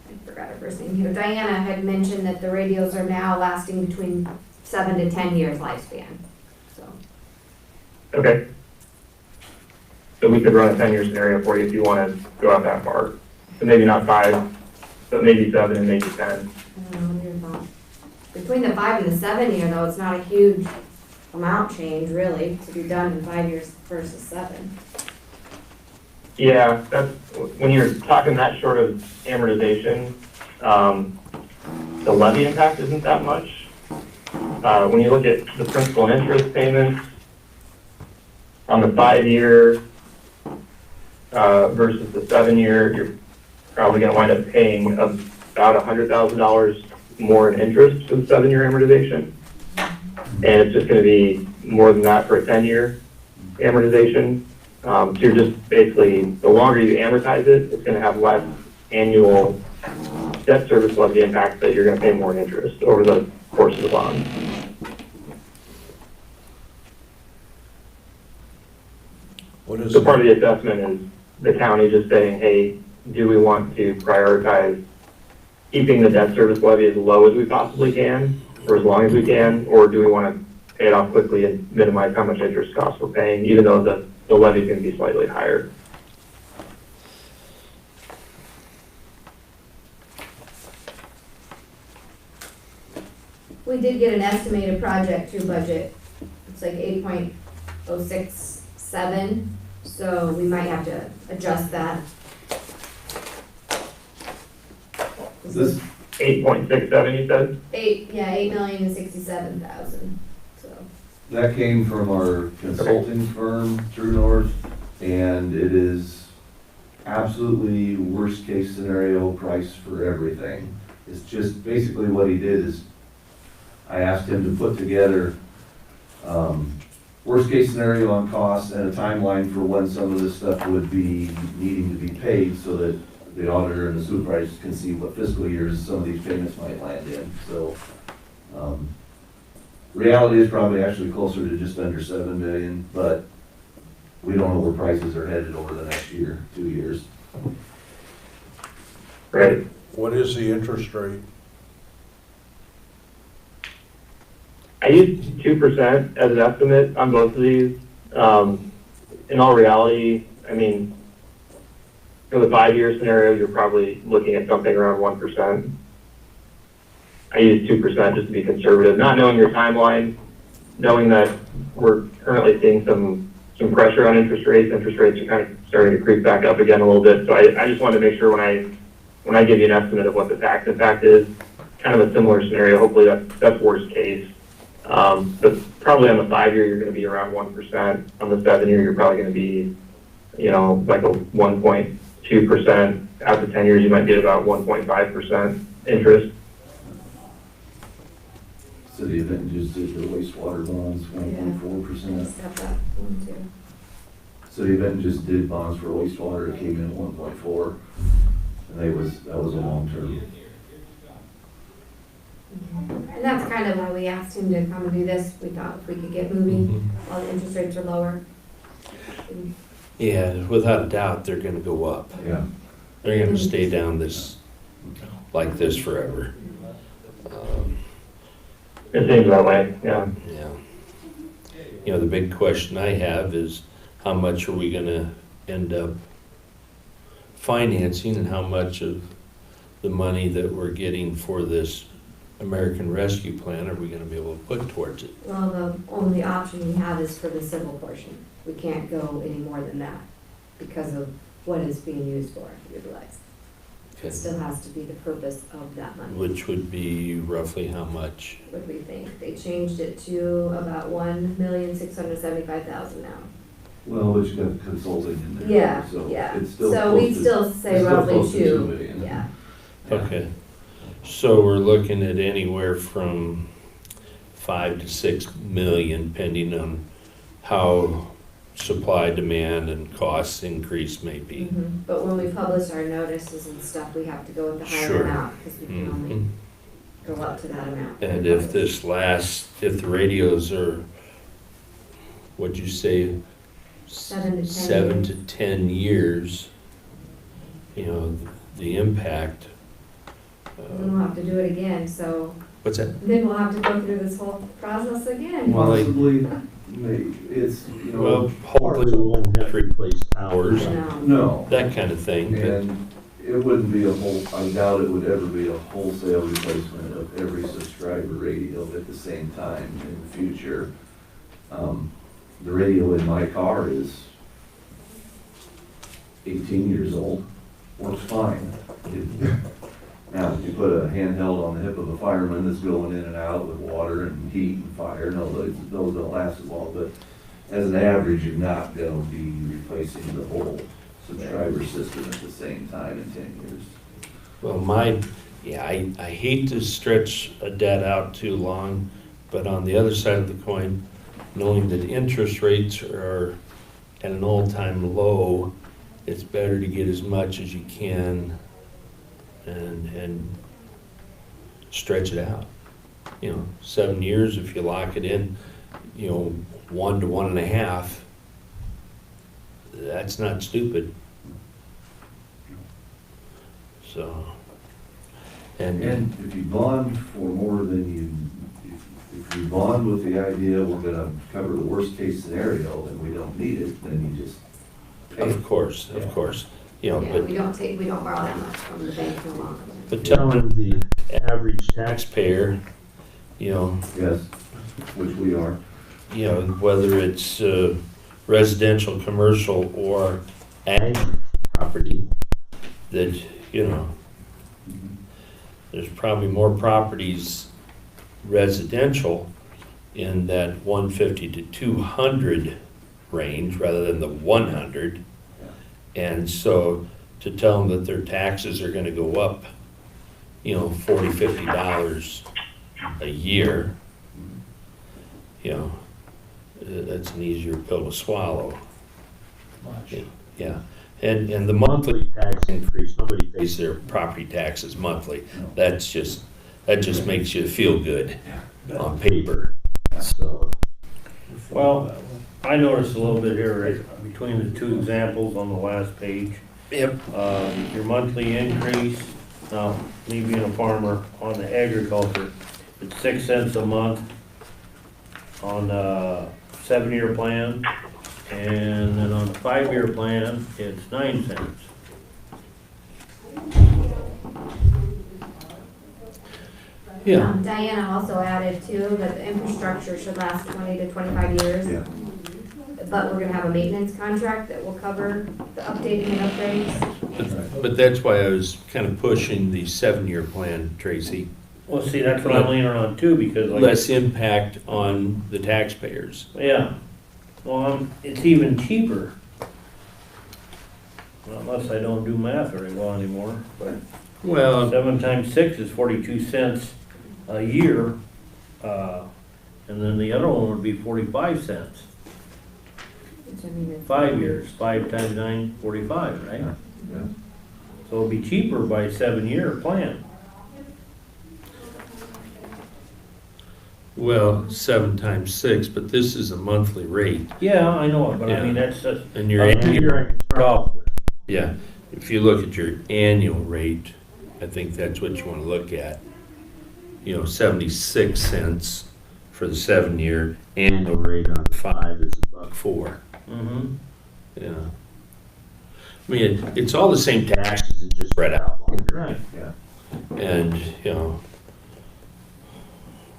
I forgot her first name here. Diana had mentioned that the radios are now lasting between 7 to 10 years lifespan. So. Okay. So we could run a 10-year scenario for you if you want to go out that far. So maybe not 5, but maybe 7 and maybe 10. I don't know your thoughts. Between the 5 and the 7 year though, it's not a huge amount change really to be done in 5 years versus 7. Yeah, that's when you're talking that short of amortization, the levy impact isn't that much. When you look at the principal and interest payments on the 5-year versus the 7-year, you're probably going to wind up paying about $100,000 more in interest for the 7-year amortization, and it's just going to be more than that for a 10-year amortization. So you're just basically, the longer you amortize it, it's going to have less annual debt service levy impact, but you're going to pay more in interest over the course of the bond. What is So part of the assessment is the county just saying, hey, do we want to prioritize keeping the debt service levy as low as we possibly can, or as long as we can, or do we want to pay it off quickly and minimize how much interest costs we're paying, even though the levy is going to be slightly higher? We did get an estimated project through budget. It's like 8.067, so we might have to adjust that. This 8.67, you said? 8,067,000, so. That came from our consulting firm, True North, and it is absolutely worst case scenario price for everything. It's just basically what he did is I asked him to put together worst case scenario on costs and a timeline for when some of this stuff would be needing to be paid so that the auditor and the supervisors can see what fiscal years some of these payments might land in, so. Reality is probably actually closer to just under 7 million, but we don't know where prices are headed over the next year, 2 years. Right. What is the interest rate? I use 2% as an estimate on both of these. In all reality, I mean, for the 5-year scenario, you're probably looking at something around 1%. I use 2% just to be conservative, not knowing your timeline, knowing that we're currently seeing some pressure on interest rates. Interest rates are kind of starting to creep back up again a little bit. So I just wanted to make sure when I give you an estimate of what the tax impact is, kind of a similar scenario. Hopefully that's worst case. But probably on the 5-year, you're going to be around 1%. On the 7-year, you're probably going to be, like a 1.2%. After 10 years, you might get about 1.5% interest. City of Benton just did their wastewater bonds, 1.4%. Just have that one too. City of Benton just did bonds for wastewater, it came in at 1.4, and that was a long term. And that's kind of why we asked him to come and do this. We thought if we could get moving while the interest rates are lower. Yeah, without a doubt, they're gonna go up. Yeah. They're gonna stay down like this forever. It seems that way, yeah. Yeah. The big question I have is how much are we gonna end up financing and how much of the money that we're getting for this American Rescue Plan are we gonna be able to put towards it? Well, the only option we have is for the civil portion. We can't go any more than that because of what it's being used for, utilized. It still has to be the purpose of that money. Which would be roughly how much? What do we think? They changed it to about 1,675,000 now. Well, but you got consulting in there. Yeah, so yeah. It's still So close we'd to- still say it's still roughly close to 2 $2 million. Yeah. Okay, so we're looking at anywhere from 5 to 6 million, depending on how supply, demand, and costs increase may be. But when we publish our notices and stuff, we have to go with the higher Sure. amount because we can only Mhm. go up to that amount. And if the radios are, what'd you say? 7 to 10 7 years. to 10 years, the impact. Then we'll have to do it again, so What's that? then we'll have to go through this whole process again. Well, Possibly, it's, Well, hopefully we won't have to replace towers, No. no. that kind of thing, but And it wouldn't be I doubt it would ever be a wholesale replacement of every subscriber radio at the same time in the future. The radio in my car is 18 years old, works fine. Now, if you put a handheld on the hip of a fireman that's going in and out with water and heat and fire, no, those don't last as long, but as an average, you're not gonna be replacing the whole subscriber system at the same time in 10 years. well, I hate to stretch a debt out too long, but on the other side of the coin, knowing that interest rates are at an all-time low, it's better to get as much as you can and stretch it out. 7 years, if you lock it in, 1 to 1.5, that's not stupid. So, and If you bond for more than if you bond with the idea we're gonna cover the worst case scenario and we don't need it, then you just pay it. of course, Yeah, but we don't borrow that much from the bank no longer. But telling the average taxpayer, Yes, which we are. whether it's residential, commercial, or ag property, that, there's probably more properties residential in that 150 to 200 range rather than the 100. And so to tell them that their taxes are gonna go up, $40, $50 a year, that's an easier pill to swallow. Much. Yeah, and the monthly tax increase, nobody pays their property taxes monthly. That just makes you feel good on paper, so. Well, I noticed a little bit here, right, between the two examples on the last page. Yep. Your monthly increase, now, me being a farmer on the agriculture, it's 6 cents a month on a 7-year plan, and then on the 5-year plan, it's 9 cents. Yeah, Diana also added too, that the infrastructure should last 20 to 25 years. Yeah. But we're gonna have a maintenance contract that will cover the updating and upgrades. but that's why I was kind of pushing the 7-year plan, Tracy. Well, see, that's what I'm leaning on too, because like. Less impact on the taxpayers. Yeah, well, it's even cheaper. Unless I don't do math very well anymore, but Well, 7 times 6 is 42 cents a year. And then the other one would be 45 cents, Which I mean, it's- 5 years, 5 times 9, 45, right? Yeah. So it'll be cheaper by a 7-year plan. well, 7 times 6, but this is a monthly rate. Yeah, I know it, but I mean, Yeah. that's just, And your a annual, figure I can start off with. yeah, if you look at your annual rate, I think that's what you want to look at. 76 cents for the 7-year, annual rate on 5 is $1.04. Mm-hmm. Yeah. I mean, it's all the same taxes, it's just spread out longer. Right. Yeah. And,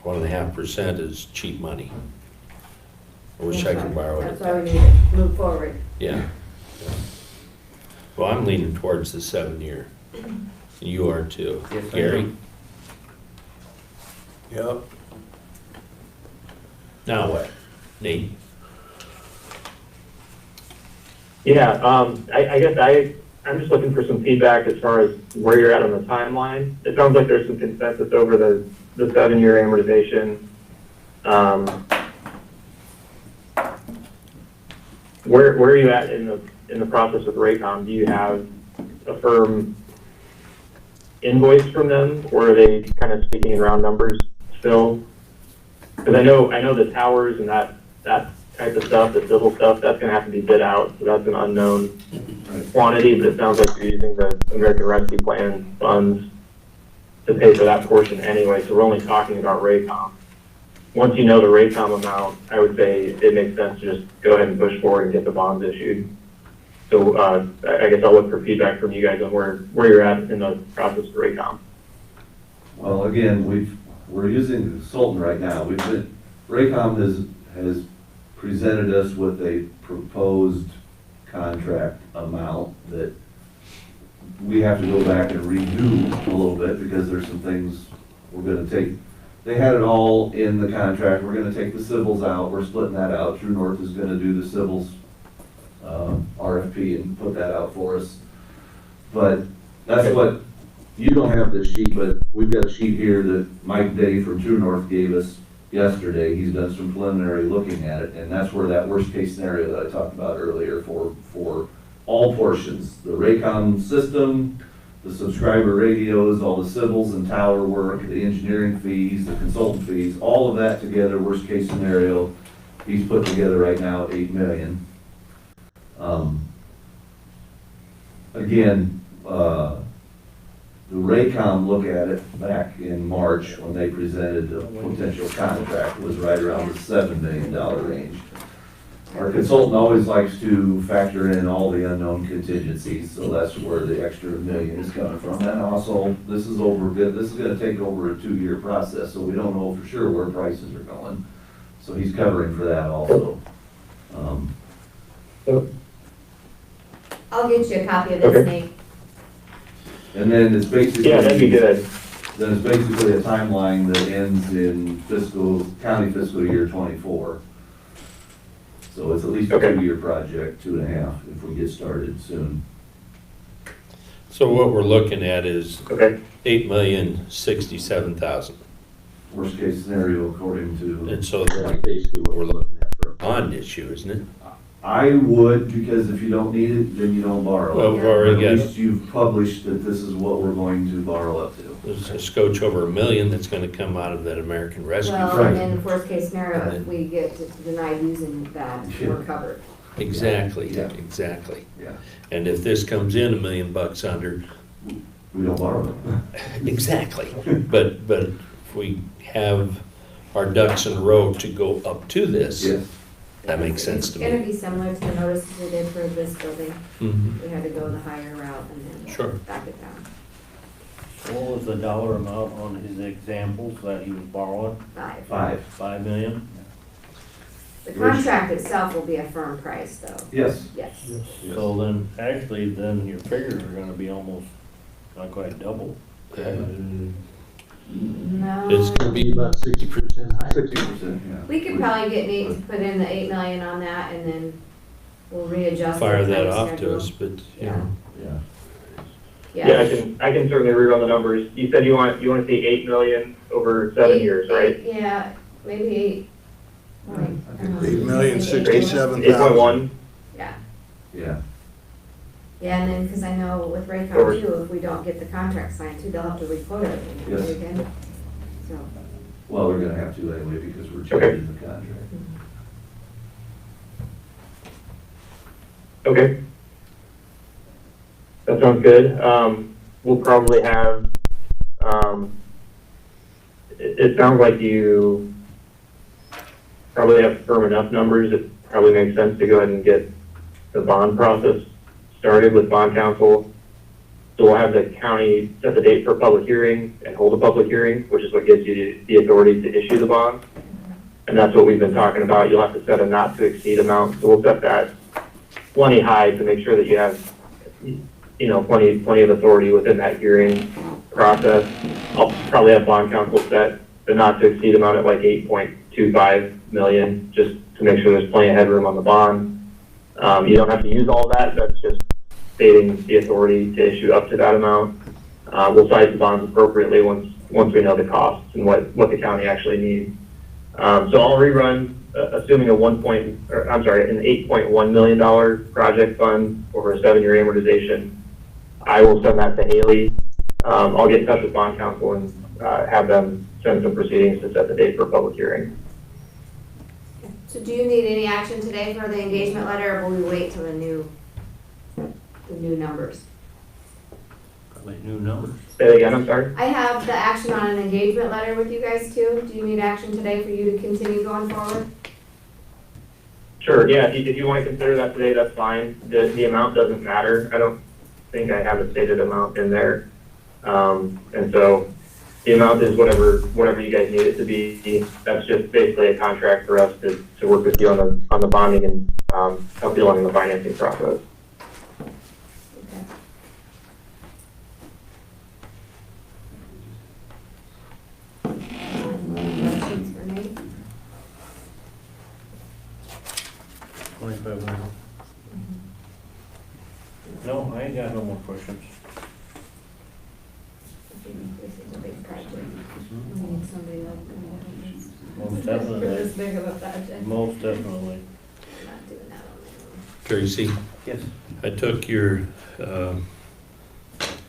1.5% is cheap money. I wish I could borrow it. That's why we need to move forward. Yeah. Well, I'm leaning towards the 7-year. You are too. Yes, I Gary? am. Yep. Now what? Nate? Yeah, I guess I'm just looking for some feedback as far as where you're at on the timeline. It sounds like there's some consensus over the 7-year amortization. Where are you at in the process with Raycom? Do you have a firm invoice from them, or are they kind of speaking in round numbers still? Because I know the towers and that type of stuff, the civil stuff, that's gonna have to be bid out, so that's an unknown quantity, but it sounds like you're using the American Rescue Plan funds to pay for that portion anyway, so we're only talking about Raycom. Once you know the Raycom amount, I would say it makes sense to just go ahead and push forward and get the bonds issued. So, I guess I'll look for feedback from you guys on where you're at in the process for Raycom. Well, again, we're using a consultant right now. Raycom has presented us with a proposed contract amount that we have to go back and redo a little bit because there's some things we're gonna take. They had it all in the contract. We're gonna take the civils out. We're splitting that out. True North is gonna do the civils RFP and put that out for us. But that's what, you don't have this sheet, but we've got a sheet here that Mike Day from True North gave us yesterday. He's done some preliminary looking at it, and that's where that worst case scenario that I talked about earlier for all portions, the Raycom system, the subscriber radios, all the civils and tower work, the engineering fees, the consultant fees, all of that together, worst case scenario, he's put together right now $8 million. Again, the Raycom look at it back in March when they presented a potential contract was right around the $7 million range. Our consultant always likes to factor in all the unknown contingencies, so that's where the extra $1 million is coming from. And also, this is gonna take over a 2-year process, so we don't know for sure where prices are going. So he's covering for that also. I'll get you a copy of this, Okay. Nate. And then it's basically. Yeah, that'd be good. Then it's basically a timeline that ends in county fiscal year '24. So it's at least a Okay. 2-year project, 2.5, if we get started soon. So what we're looking at is Okay. $8,067,000. Worst case scenario according to. And so that's basically what we're looking at for a bond issue, isn't it? I would, because if you don't need it, then you don't borrow Well, it. we've already At got, least you've published that this is what we're going to borrow up to. there's a scotch over $1 million that's gonna come out of that American Rescue Well, Fund. and then worst case scenario, if we get denied using that, we're covered. Exactly, Yeah. exactly. Yeah. And if this comes in $1 million under, We don't borrow it. exactly. But if we have our ducks in a row to go up to this, Yes. that makes sense to It's gonna me. be similar to the notices we did for this building. Mhm. We had to go the higher route and then Sure. back it down. What was the dollar amount on his examples that he was borrowing? 5. 5 million? The contract itself will be a firm price though. Yes. Yes. So then, actually, then your figures are gonna be almost, not quite double. No. It's gonna be about 60% higher. 60%, yeah. We could probably get Nate to put in the 8 million on that and then we'll readjust. Fire the that price off schedule. to us, but, you know. Yeah. Yeah, I can certainly rerun the numbers. You said you want to see 8 million over 7 years, right? Yeah, maybe 8. Like, I don't know. 8,067,000. 8.1. Yeah. Yeah. Yeah, and then, because I know with Raycom Or- too, if we don't get the contract signed too, they'll have to requote it Yes. again. So, Well, we're gonna have to anyway because we're Okay. changing the contract. Okay. That sounds good. We'll probably have, it sounds like you probably have firm enough numbers. It probably makes sense to go ahead and get the bond process started with bond counsel. So we'll have the county set the date for a public hearing and hold a public hearing, which is what gives you the authority to issue the bond. And that's what we've been talking about. You'll have to set a not to exceed amount. So we'll set that plenty high to make sure that you have, plenty of authority within that hearing process. I'll probably have bond counsel set the not to exceed amount at like 8.25 million, just to make sure there's plenty of headroom on the bond. You don't have to use all that. That's just stating the authority to issue up to that amount. We'll size the bonds appropriately once we know the costs and what the county actually needs. So I'll rerun, assuming an $8.1 million project fund over a 7-year amortization. I will send that to Haley. I'll get in touch with bond counsel and have them send some proceedings to set the date for a public hearing. so do you need any action today for the engagement letter, or will we wait till the new numbers? Probably new numbers. Say that again, I'm sorry. I have the action on an engagement letter with you guys too. Do you need action today for you to continue going forward? Sure, yeah, if you want to consider that today, that's fine. The amount doesn't matter. I don't think I have a stated amount in there. And so the amount is whatever you guys need it to be. That's just basically a contract for us to work with you on the bonding and help you along in the financing process. Okay. Questions for Nate? 25 million. No, I ain't got no more questions. This is a big project. We need somebody like this. Most For this definitely, big of a project. most definitely. I'm not doing that on my own. Tracy, Yes. I took your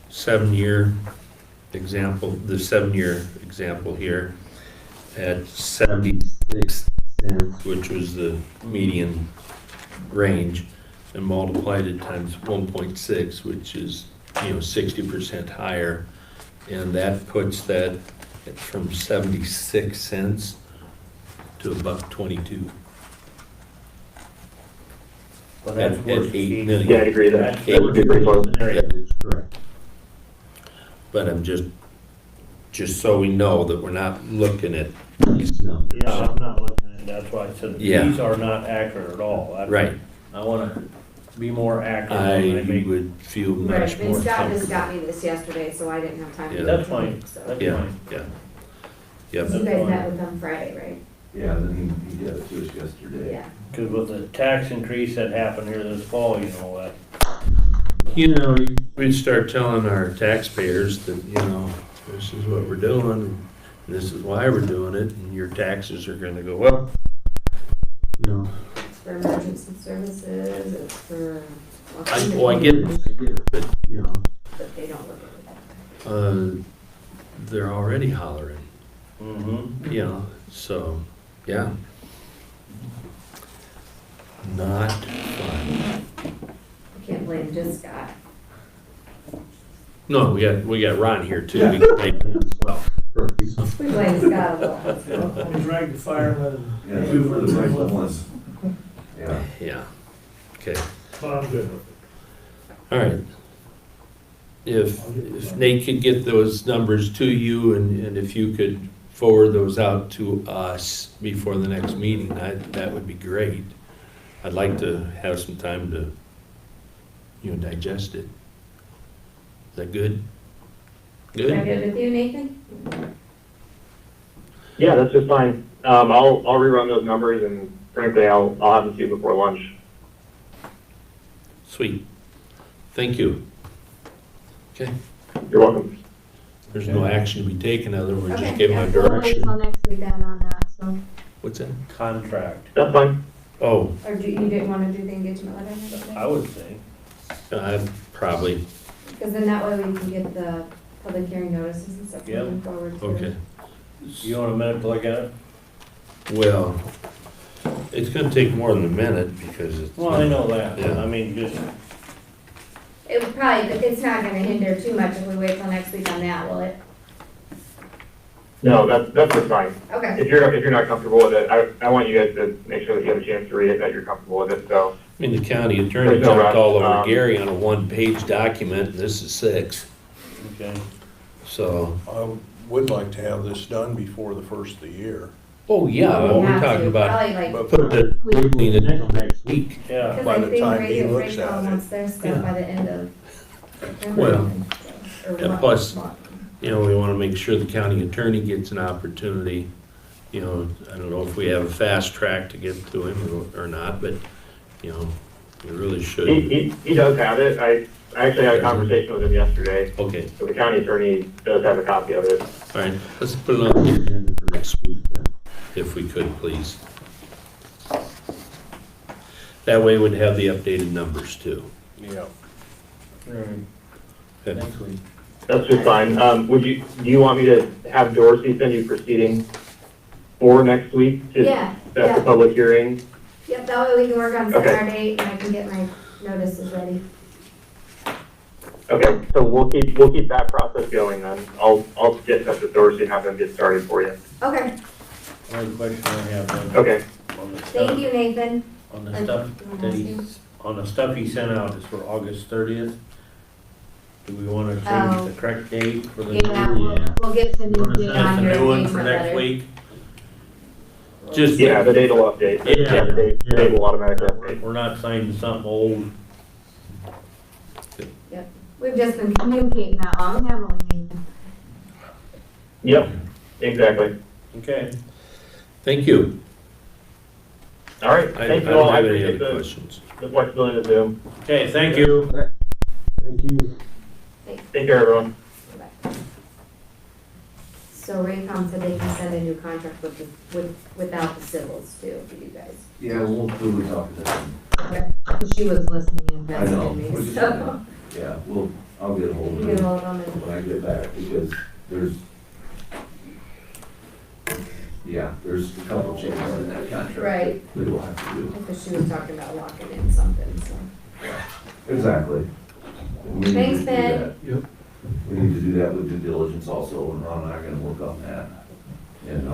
7-year example, the 7-year example here at 76 cents, which was the median range, and multiplied it times 1.6, which is, 60% higher. And that puts that from 76 cents to $1.22. Well, that's At worst 8 case. million. Yeah, I'd agree that that would be pretty close. Scenario. Correct. But I'm just so we know that we're not looking at these numbers. Yeah, I'm not looking at, that's why I said, Yeah. these are not accurate at all. Right. I wanna be more accurate when I I make. would feel Right, much and more Scott just got comfortable. me this yesterday, so I didn't have time to. Yeah. do That's it. fine. So- That's Yeah, fine. yeah. Yep. You guys met with them Friday, right? Yeah, then he did it to us yesterday. Yeah. Cause with the tax increase that happened here this fall, We'd start telling our taxpayers that, this is what we're doing, and this is why we're doing it, and your taxes are gonna go up. you know, It's for emergency services, it's for. I get it, but, you know, But they don't look at they're already hollering, Mm-hmm. you know, so, yeah. Not fun. it. I can't blame just Scott. No, we got Ron here too. We can blame him as well. We blame Scott a lot, so. I dragged the firemen Yeah, and. two for the right ones. Yeah. Yeah, okay, But I'm good with it. all right. If Nate could get those numbers to you and if you could forward those out to us before the next meeting, that would be great. I'd like to have some time to, you know, digest it. Is that good? Is that Good? good with you, Nathan? Yeah, that's just fine. I'll rerun those numbers and frankly, I'll have them to you before lunch. Sweet. Thank you. Okay, You're welcome. there's no action to be taken, other than we're Okay, just giving yeah, a we'll wait direction. till next week then on that, so. What's that? Contract, That's fine. Oh, Or you didn't wanna do the engagement letter? or something? I would think. probably, Cause then that way we can get the public hearing notices and stuff Yep. moving forward. too. okay. You want a minute to look at it? Well, it's gonna take more than a minute because it's. Well, I know that, Yeah. I mean, just, It would probably, but it's not gonna hinder too much if we wait till next week on that, will it? No, that's just fine. Okay, If you're not comfortable with it, I want you guys to make sure that you have a chance to read it, that you're comfortable with it, so. I mean, the county attorney There's no jumped rush. all over Um, Gary on a one-page document, and this is 6, okay. so. I would like to have this done before the first of the year. Oh, yeah, Well, well, we we're have talking to, about, probably like, But put the, clean it in next week. Yeah, cause by I the think time he radio looks Raycom at it. wants their stuff by the end of September. Well, or and what plus- month. You know, we wanna make sure the county attorney gets an opportunity. You know, I don't know if we have a fast track to get to him or not, but, you know, we really should. He does have it. I actually had a conversation with him yesterday, Okay, so the county attorney does have a copy of it. all right, let's put it on the agenda for next week then, if we could, please. That way we'd have the updated numbers too. Yeah. right, Okay. next week. That's just fine. Do you want me to have Dorsey send you proceedings for next week to Yeah, set the yeah, public hearing? yep, that way we can work on Okay. setting our date and I can get my notices ready. Okay, so we'll keep that process going then. I'll get that to Dorsey and have them get started for you. Okay, Only question I have then, Okay. on the thank stuff, you, Nathan. on the stuff that on the stuff he sent out is for August 30th. Do we wanna Oh. change the correct date for the? Yeah, we'll get the new Wanna date send on us a your new one for engagement next letter. week? Just, Yeah, the date will update. Yeah. The date will automatically update. we're not signing something old. We've just been communicating that long, haven't we, Nathan? Yep, exactly. Okay. Thank you. All right, I thank you don't all. I have any appreciate other the questions. flexibility to Zoom. Okay, thank you. Thank you. Take care, everyone. So Raycom said they can send a new contract without the civils too, for you guys. Yeah, we'll talk to them. Okay. She was listening and I know. messaging which me, is so. fine. Yeah, I'll get ahold You of get them hold of them when I get back, because there's a couple changes in that contract. Right. That we'll have to do. because she was talking about locking in something, so. Exactly. And we need Thanks, to do Ben. that. Yep. We need to do that with due diligence also, and Ron and I are gonna work on that. And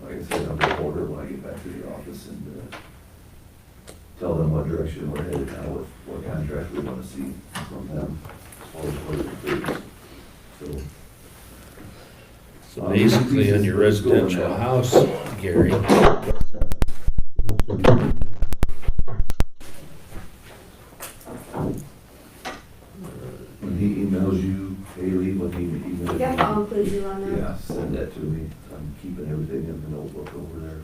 like I said, I'll get hold of her when I get back to the office and, tell them what direction we're headed now, what contract we wanna see from them as far as what it is. So, So basically on your residential house, Gary, when he emails you, Haley, when he emails you. Yep, I'll include you on that. Yeah, send that to me. I'm keeping everything in the notebook over there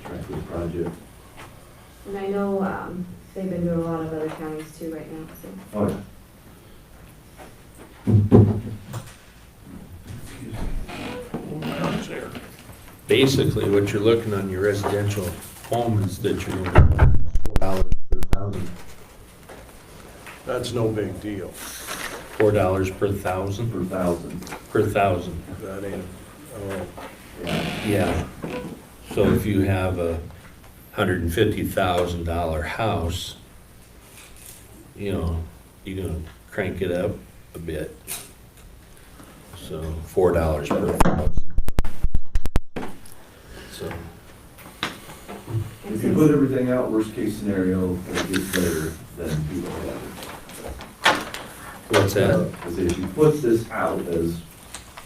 for track this project. And I know, they've been doing a lot of other counties too right now, so. Oh, yeah. basically what you're looking on your residential home is that you're gonna $4 per thousand. That's no big deal. $4 per thousand? Per thousand. Per thousand, That ain't, oh, yeah. So if you have a $150,000 house, you know, you're gonna crank it up a bit. So $4 per thousand. So, If you put everything out, worst case scenario, it gets better than people have. what's that? Because if you put this out as,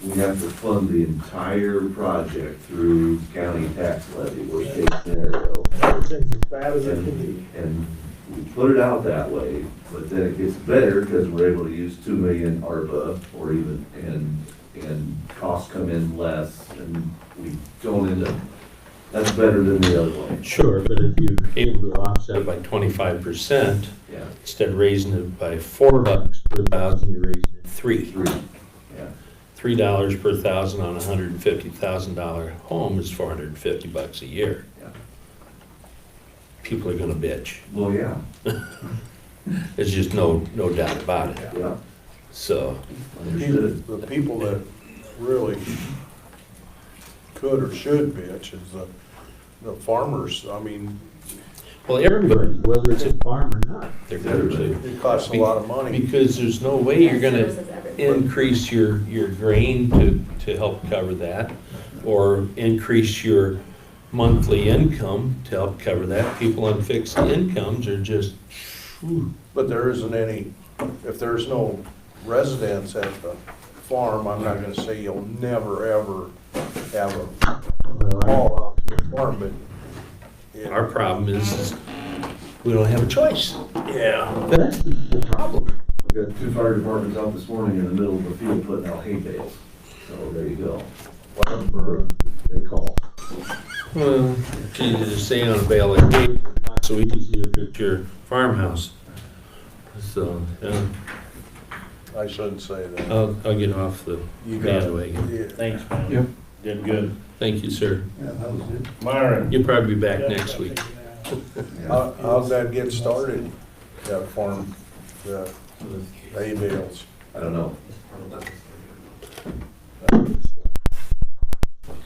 we have to fund the entire project through county tax levy, worst case scenario. Everything's as bad as it can be. And we put it out that way, but then it gets better because we're able to use 2 million ARPA or even, and costs come in less and we don't end up, that's better than the other way. Sure, but if you're able to offset it by 25%, Yeah, instead of raising it by $4 per thousand, you're raising it $3. 3, yeah. $3 per thousand on a $150,000 home is $450 a year. Yeah. People are gonna bitch. Well, yeah, There's just no doubt about it. yeah, So, understood. the people that really could or should bitch is the farmers. I mean, well, everybody, whether it's a farm or not, they're gonna do. it costs a lot of money. Because there's no way you're gonna Services everything. increase your grain to help cover that, or increase your monthly income to help cover that. People on fixed incomes are just, whew. But there isn't any, if there's no residents at the farm, I'm not gonna say you'll never, ever have a haul out to the farm, but Our problem is we don't have a choice. Yeah. That's the problem. We got 2 fire departments out this morning in the middle of the field putting out hay bales. So there you go. Whatever they call. Well, it's easy to say on a bale like hay, not so easy if it's your farmhouse. So, yeah, I shouldn't say that. I'll get off the You got bandwagon. it. Thanks, man. Yep. Did good. Thank you, sir. Yeah, that was good. Myron, You'll probably be back next week. How's that get started, that farm, the hay bales? I don't know.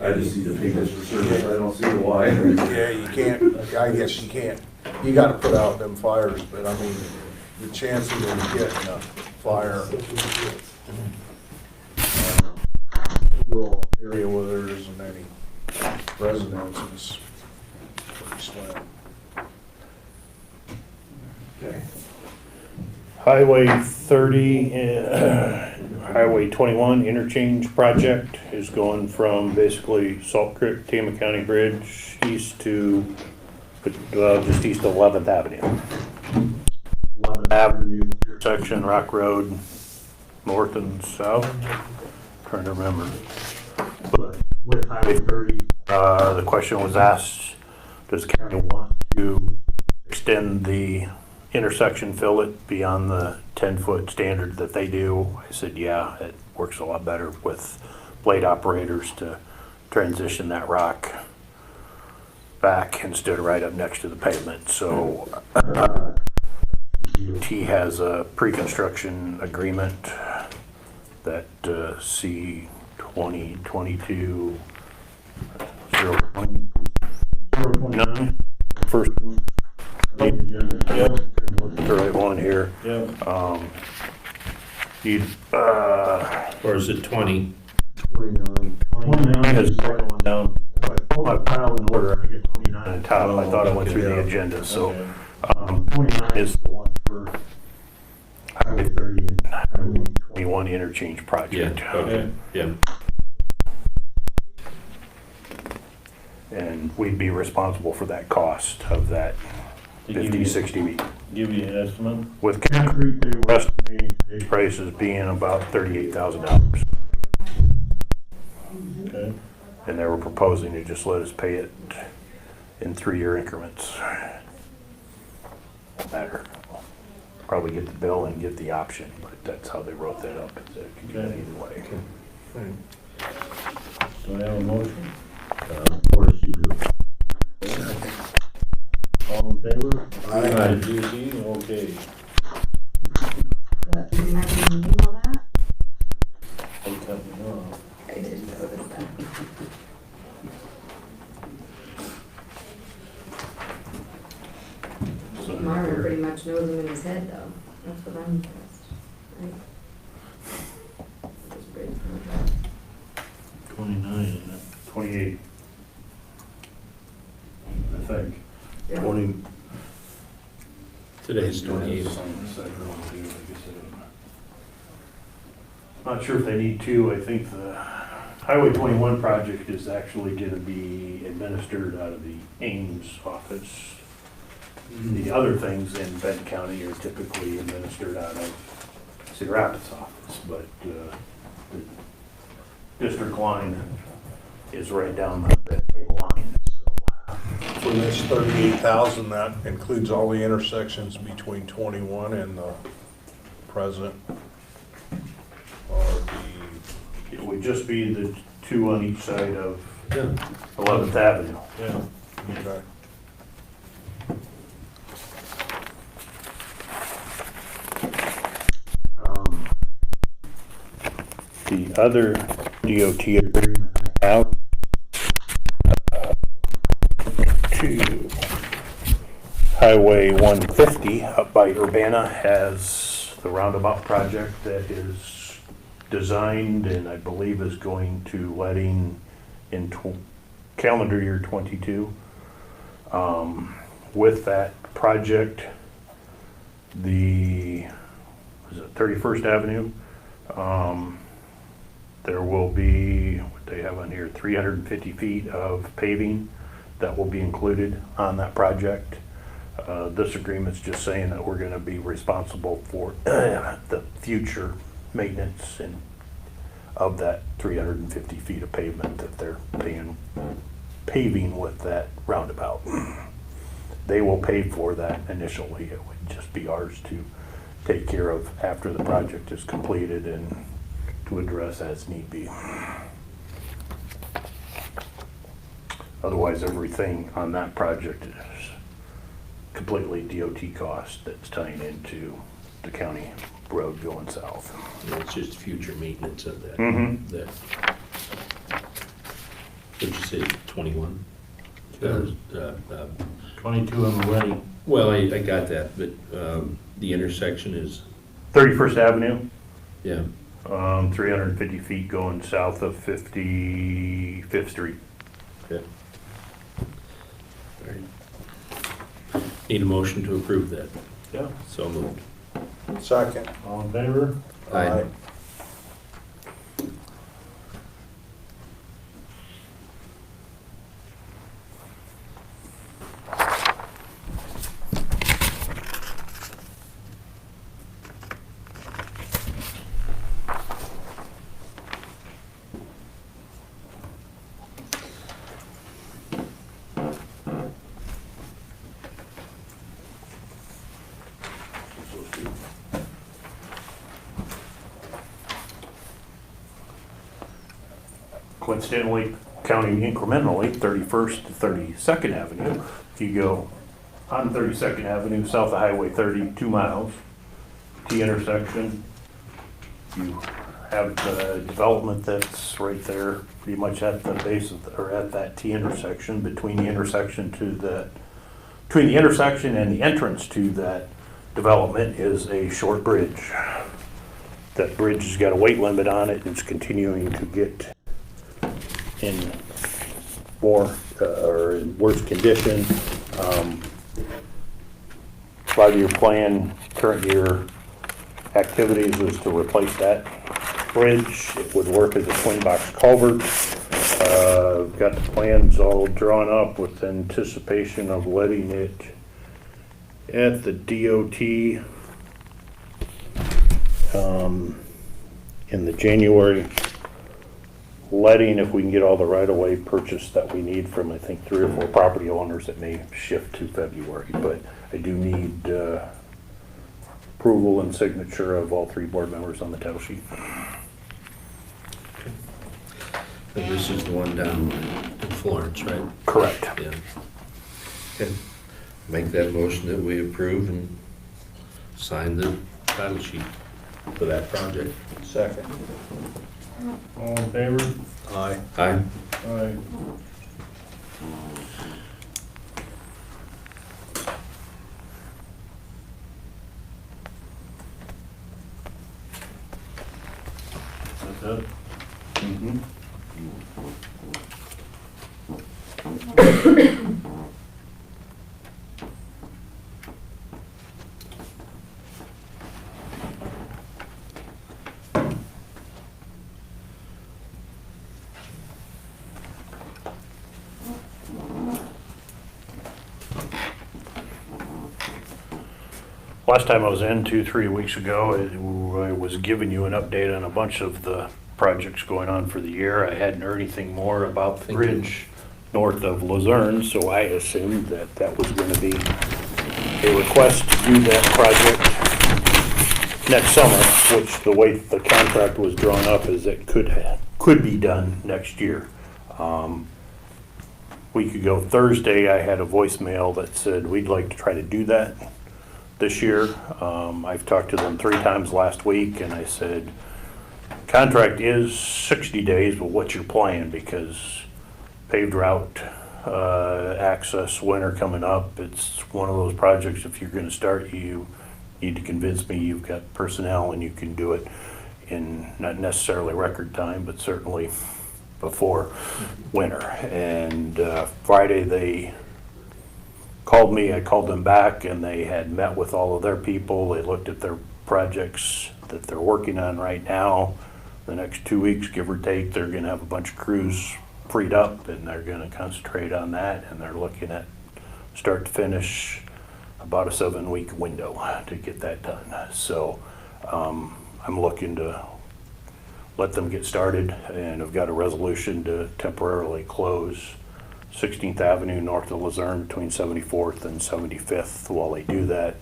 I just see the pictures for service, I don't see the why. Yeah, you can't, I guess you can't, you gotta put out them fires, but I mean, the chances of getting a fire rural area where there isn't any residents is pretty slim. Okay. Highway 30, Highway 21 interchange project is going from basically Salt Creek, Tama County Bridge, east to, just east of 11th Avenue. 11th Avenue intersection, Rock Road, north and south, trying to remember. But with Highway 30, the question was asked, does county want to extend the intersection, fill it beyond the 10-foot standard that they do? I said, yeah, it works a lot better with blade operators to transition that rock back instead of right up next to the pavement. So T has a pre-construction agreement that C 2022 029, first one. Yep, the right one here. yeah, You, Or is it 20? 29 is the second one down. If I pull my pile in order, I get 29 on top. I thought I went through the agenda, so, okay. 29 is the one for Highway 30 and Highway 21 interchange Yeah, project. okay, yeah. And we'd be responsible for that cost of that To give 50, you- 60 feet. Give you an estimate? With concrete, they were estimating today's prices being about $38,000. Okay. And they were proposing to just let us pay it in 3-year increments. Matter. Probably get the bill and get the option, but that's how they wrote that up. It could be done either way. Do I have a motion? Of course you do. All in favor? Aye. GC, okay. But I'm not gonna name all that. They cut me off. I didn't notice that. Marvin pretty much knows him in his head though. That's what I'm impressed. Right? This bridge project. 29, isn't it? 28, I think. Yeah. 20, Today's 28. Not sure if they need two. I think the Highway 21 project is actually gonna be administered out of the Ames office. The other things in Benton County are typically administered out of Cedar Rapids office, but the district line is right down that line, so. For this 38,000, that includes all the intersections between 21 and the present? Or It would just be the two on each side of Yeah. 11th Avenue. yeah, okay. The other DOT agreement I have to Highway 150 up by Urbana has the roundabout project that is designed and I believe is going to letting in calendar year 22. With that project, is it 31st Avenue? There will be, what they have on here, 350 feet of paving that will be included on that project. This agreement's just saying that we're gonna be responsible for the future maintenance and of that 350 feet of pavement that they're paving with that roundabout. They will pay for that initially. It would just be ours to take care of after the project is completed and to address as need be. Otherwise, everything on that project is completely DOT cost that's tying into the county road going south. Yeah, it's just future maintenance of that. Mhm. That. What'd you say, 21? 22 on the wedding. Well, I got that, but the intersection is, 31st Avenue, yeah, 350 feet going south of 55th Street. okay. All right. Need a motion to approve that. Yeah. So moved. Second. All in favor? Aye. Coincidentally, counting incrementally, 31st to 32nd Avenue. If you go on 32nd Avenue, south of Highway 30, 2 miles, T intersection, you have the development that's right there, pretty much at the base of, or at that T intersection, between the intersection and the entrance to that development is a short bridge. That bridge has got a weight limit on it, and it's continuing to get in more or in worse condition. 5-year plan, current year activities is to replace that bridge. It would work as a twin box culvert. Got the plans all drawn up with anticipation of letting it at the DOT in the January letting, if we can get all the right-of-way purchase that we need from, I think, 3 or 4 property owners. That may shift to February, but I do need approval and signature of all 3 board members on the title sheet. And this is the one down Florence, right? Correct. Yeah. Okay. Make that motion that we approve and sign the title sheet for that project. Second. All in favor? Aye. Aye. Aye. That's it? Mhm. Last time I was in, 2, 3 weeks ago, I was giving you an update on a bunch of the projects going on for the year. I hadn't heard anything more about the Thank you. bridge north of Luzerne, so I assumed that that was gonna be a request to do that project next summer, which the way the contract was drawn up is it could be done next year. Week ago Thursday, I had a voicemail that said, we'd like to try to do that this year. I've talked to them 3 times last week, and I said, contract is 60 days, but what's your plan? Because paved route, access, winter coming up, it's one of those projects, if you're gonna start, you need to convince me you've got personnel and you can do it in not necessarily record time, but certainly before winter. And Friday, they called me, I called them back, and they had met with all of their people. They looked at their projects that they're working on right now. The next 2 weeks, give or take, they're gonna have a bunch of crews freed up, and they're gonna concentrate on that, and they're looking at start to finish about a 7-week window to get that done. So I'm looking to let them get started, and I've got a resolution to temporarily close 16th Avenue north of Luzerne between 74th and 75th. While they do that,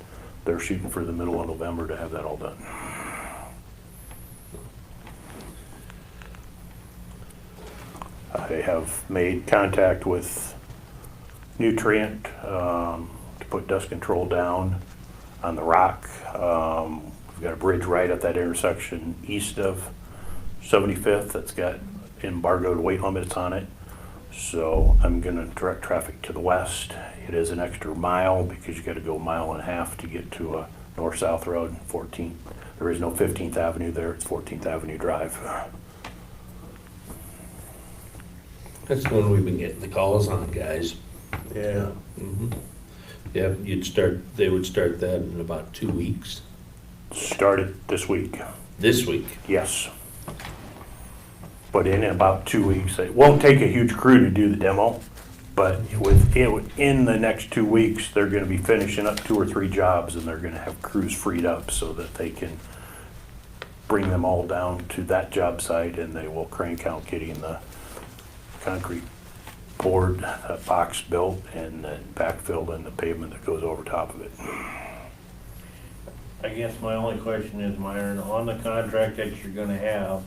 they're shooting for the middle of November to have that all done. I have made contact with Nutrient to put dust control down on the rock. We've got a bridge right at that intersection east of 75th that's got embargoed weight limits on it. So I'm gonna direct traffic to the west. It is an extra mile because you gotta go 1.5 miles to get to a north-south road, 14th. There is no 15th Avenue there, it's 14th Avenue Drive. That's the one we've been getting the calls on, guys. Yeah. Mhm. Yeah, they would start that in about 2 weeks. Started this week, This week. yes. But in about 2 weeks, it won't take a huge crew to do the demo, but within the next 2 weeks, they're gonna be finishing up 2 or 3 jobs, and they're gonna have crews freed up so that they can bring them all down to that job site, and they will crank out getting the concrete poured, that box built, and then backfilled, and the pavement that goes over top of it. I guess my only question is, Myron, on the contract that you're gonna have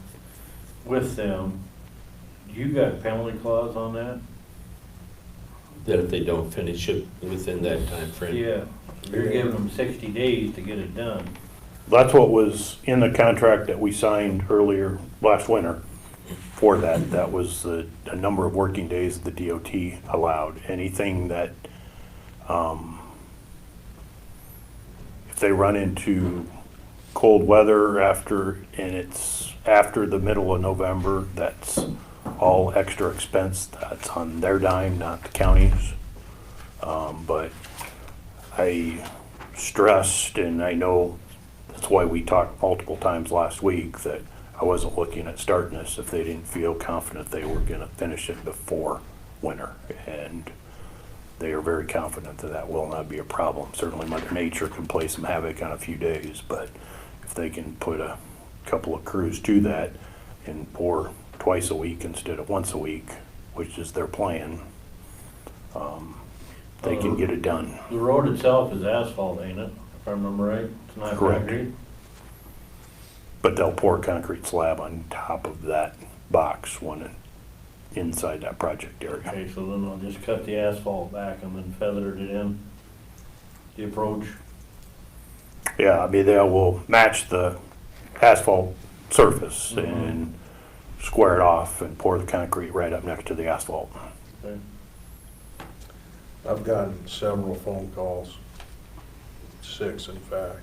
with them, you got a penalty clause on that? That if they don't finish it within that time frame. Yeah, you're giving them 60 days to get it done. That's what was in the contract that we signed earlier last winter for that. That was a number of working days the DOT allowed. Anything that, if they run into cold weather and it's after the middle of November, that's all extra expense. That's on their dime, not the county's. But I stressed, and I know that's why we talked multiple times last week, that I wasn't looking at starting this if they didn't feel confident they were gonna finish it before winter. And they are very confident that that will not be a problem. Certainly Mother Nature can play some havoc on a few days, but if they can put a couple of crews to that and pour twice a week instead of once a week, which is their plan, they can get it done. The road itself is asphalt, ain't it? If I remember right? It's not Correct. concrete? But they'll pour a concrete slab on top of that box when inside that project area. Okay, so then I'll just cut the asphalt back and then feather it in, the approach. Yeah, I mean, they will match the asphalt surface and square it off and pour the concrete right up next to the asphalt. Okay. I've gotten several phone calls, 6 in fact.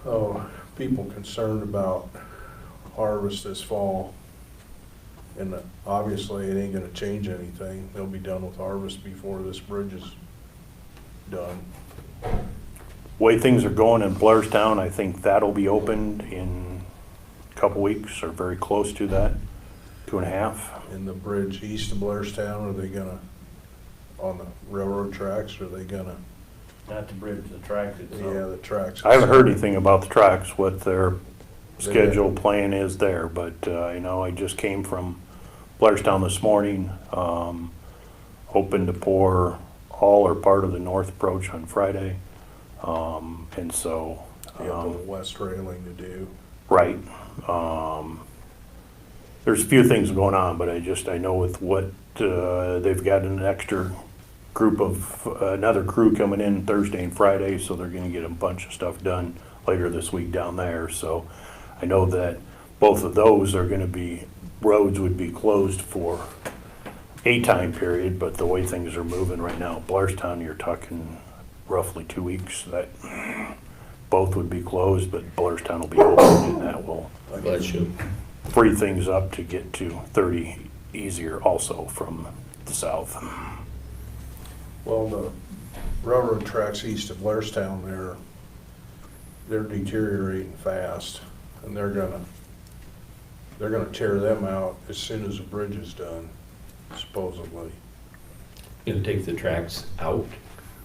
Oh, people concerned about harvest this fall. And obviously it ain't gonna change anything. They'll be done with harvest before this bridge is done. Way things are going in Blairstown, I think that'll be opened in a couple weeks or very close to that, 2.5. In the bridge east of Blairstown, are they gonna, on the railroad tracks, are they gonna, Not the bridge, the tracks itself. yeah, the tracks? I haven't heard anything about the tracks, what their schedule plan is there, but, you know, I just came from Blairstown this morning, hoping to pour all or part of the north approach on Friday. And so, You have the west railing to do. right, there's a few things going on, but I know with what, they've got an extra group of, another crew coming in Thursday and Friday, so they're gonna get a bunch of stuff done later this week down there, so I know that both of those are gonna be, roads would be closed for a time period, but the way things are moving right now, Blairstown, you're talking roughly 2 weeks that both would be closed, but Blairstown will be open, and that will Bless you. free things up to get to 30 easier also from the south. Well, the railroad tracks east of Blairstown, they're deteriorating fast, and they're gonna tear them out as soon as the bridge is done, supposedly. Gonna take the tracks out,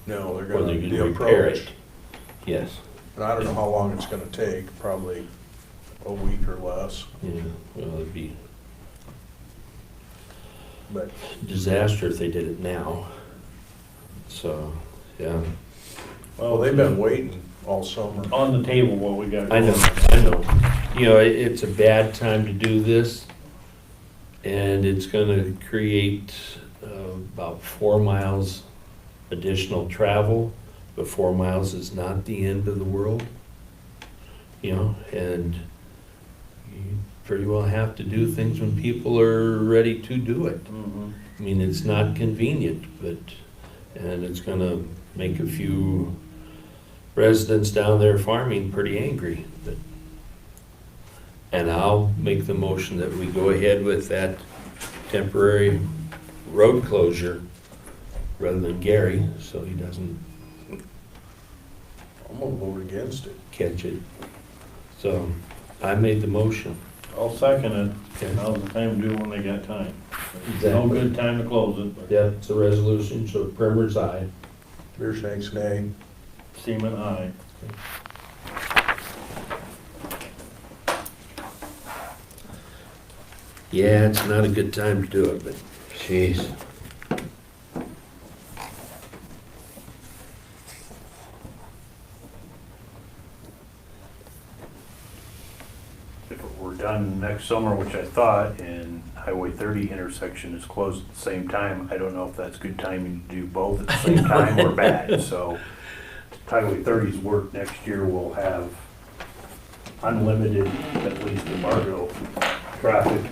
No, they're or gonna, they're the gonna repair approach. it? Yes, And I don't know how long it's gonna take, probably a week or less, yeah, well, it'd be but disaster if they did it now. So, yeah, well, they've been waiting all summer. On the table, what we got. I know, I know. You know, it's a bad time to do this, and it's gonna create about 4 miles additional travel, but 4 miles is not the end of the world. You know, and you pretty well have to do things when people are ready to do it. Mhm. I mean, it's not convenient, but, and it's gonna make a few residents down there farming pretty angry, but. And I'll make the motion that we go ahead with that temporary road closure rather than Gary, so he doesn't I'm gonna vote against it. catch it. So, I made the motion. I'll second it. Okay. Now's the time to do it when they got time. No Exactly. good time to close it, but Yeah, it's a resolution, so Primer's aye. Beershanks, nay. Seaman, aye. Yeah, it's not a good time to do it, but jeez. If it were done next summer, which I thought, and Highway 30 intersection is closed at the same time, I don't know if that's good timing to do both at the same time or bad, so Highway 30's work next year will have unlimited, at least in Margot, traffic,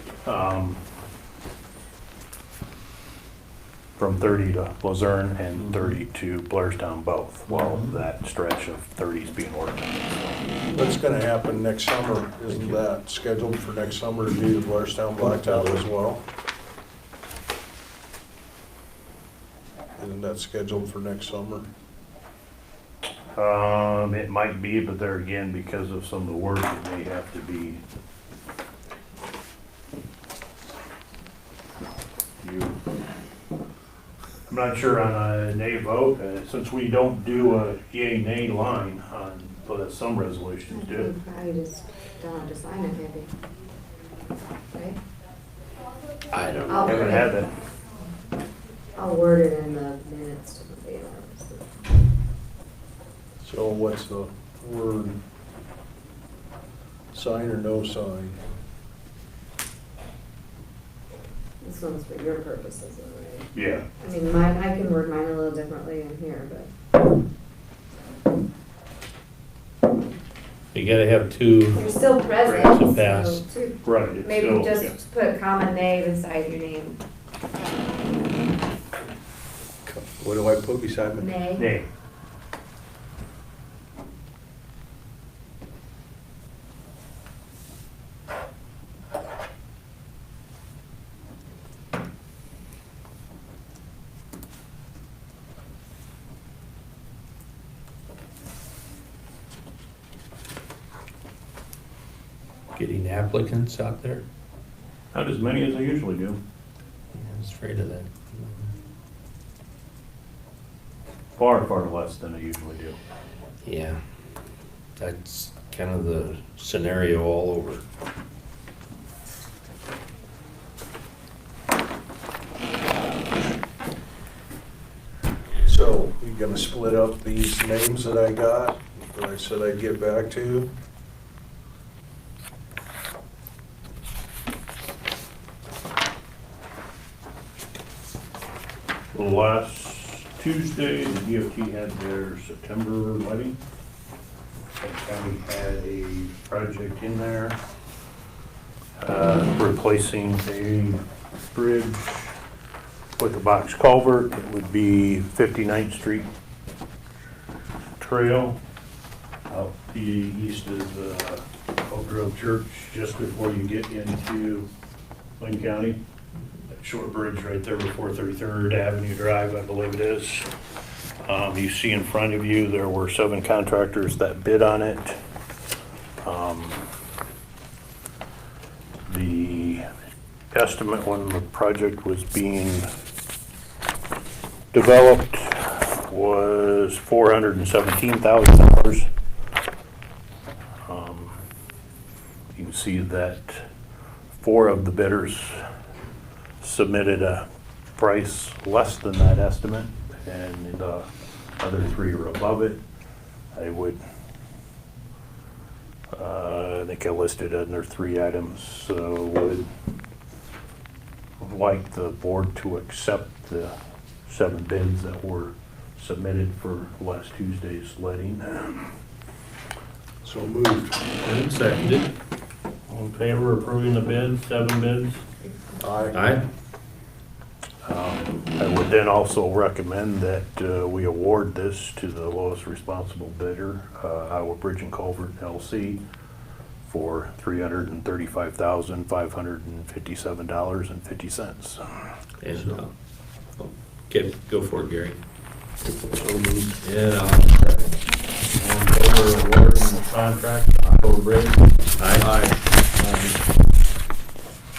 from 30 to Luzerne and 30 to Blairstown both, while that stretch of 30 is being worked on. What's gonna happen next summer? Isn't that scheduled for next summer to do the Blairstown Blacktop as well? Isn't that scheduled for next summer? It might be, but there again, because of some of the work, it may have to be. I'm not sure on a nay vote, since we don't do a yay nay line on, but some resolutions do. I just don't have to sign it, maybe. Right? I don't know. I'll Haven't word had it, that. I'll word it in the minutes to the meeting. So what's the word? Sign or no sign? this one's for your purposes, right? Yeah. I mean, mine, I can word mine a little differently in here, but You gotta have two, you're still To present, pass. so two. Right. it's Maybe still- just put comma nay beside your name. What do I put beside me? Nay. Nay. getting applicants out there. Not as many as I usually do. I was afraid of that. Far, far less than I usually do. Yeah, that's kind of the scenario all over. So, you gonna split up these names that I got, that I said I'd get back to? Last Tuesday, the DOT had their September levy. Benton County had a project in there, replacing a bridge with a box culvert. It would be 59th Street Trail out the east of Oak Grove Church, just before you get into Benton County. That short bridge right there before 33rd Avenue Drive, I believe it is. You see in front of you, there were 7 contractors that bid on it. The estimate when the project was being developed was $417,000. You can see that 4 of the bidders submitted a price less than that estimate, and the other 3 are above it. I would, I think I listed under 3 items, so would like the board to accept the 7 bids that were submitted for last Tuesday's letting. So moved. And seconded. All in favor of approving the bids, 7 bids? Aye. I would then also recommend that we award this to the lowest responsible bidder, Iowa Bridge and Culvert LC, for $335,557.50. And, go for it, Gary. Yeah, All in favor of awarding the contract to Iowa Bridge? Aye.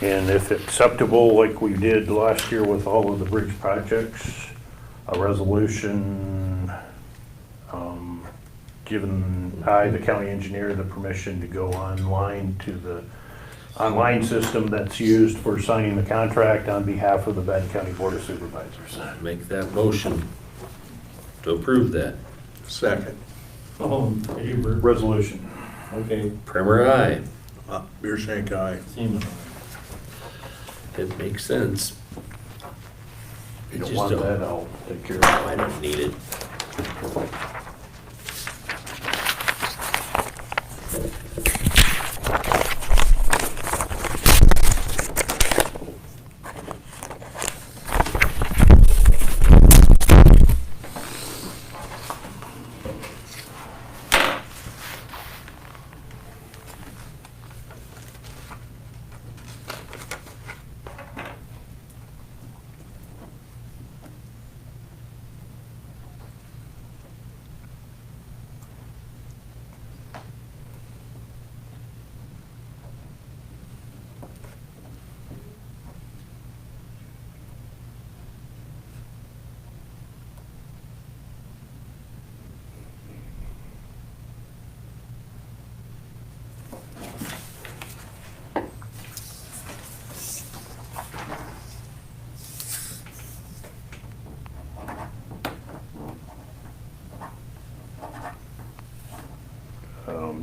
And if acceptable, like we did last year with all of the bridge projects, a resolution giving the county engineer, the permission to go online to the online system that's used for signing the contract on behalf of the Benton County Board of Supervisors. Make that motion to approve that. Second. All in favor? Resolution. Okay, Primer, aye. Beer shank aye. Seaman. It makes sense. If you don't Just want don't- that, I'll take care of Oh, I don't need it.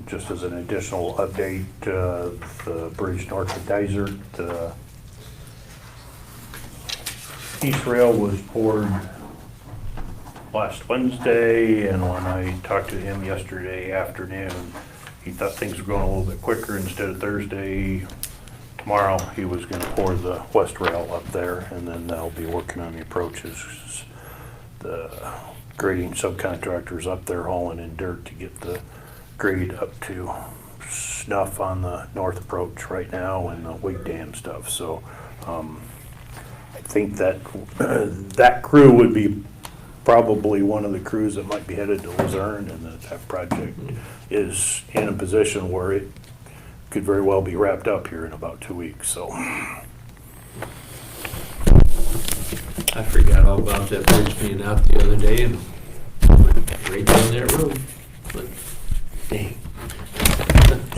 Just as an additional update, the bridge north of Desert, East Rail was poured last Wednesday, and when I talked to him yesterday afternoon, he thought things were going a little bit quicker. Instead of Thursday, tomorrow, he was gonna pour the west rail up there, and then they'll be working on the approaches. The grading subcontractors up there hauling in dirt to get the grade up to snuff on the north approach right now and the Wig Dam stuff, so, I think that, that crew would be probably one of the crews that might be headed to Luzerne, and that project is in a position where it could very well be wrapped up here in about 2 weeks, so. I forgot all about that bridge being out the other day and went right down that road. But, dang.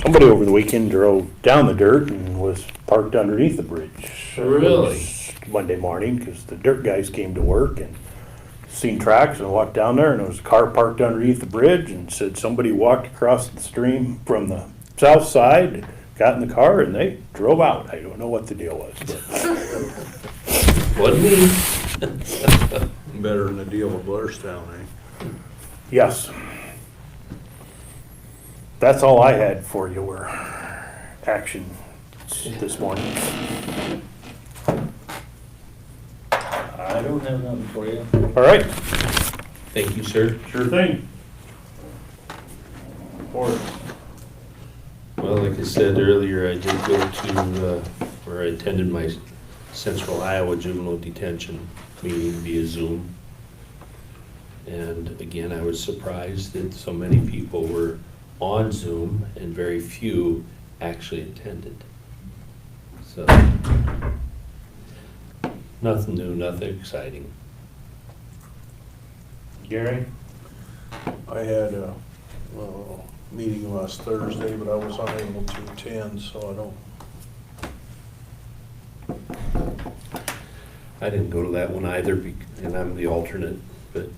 Somebody over the weekend drove down the dirt and was parked underneath the bridge. Really? It was Monday morning, because the dirt guys came to work and seen tracks and walked down there, and there was a car parked underneath the bridge, and said somebody walked across the stream from the south side, got in the car, and they drove out. I don't know what the deal was, but Wasn't me. Better than the deal with Blairstown, eh? yes. That's all I had for you, were action this morning. I don't have nothing for you. All right, Thank you, sir. sure thing. Or, Well, like I said earlier, I did go to, or I attended my Central Iowa Juvenile Detention meeting via Zoom. And again, I was surprised that so many people were on Zoom and very few actually attended. So, nothing new, nothing exciting. Gary? I had a meeting last Thursday, but I was unable to attend, so I didn't go to that one either, and I'm the alternate, but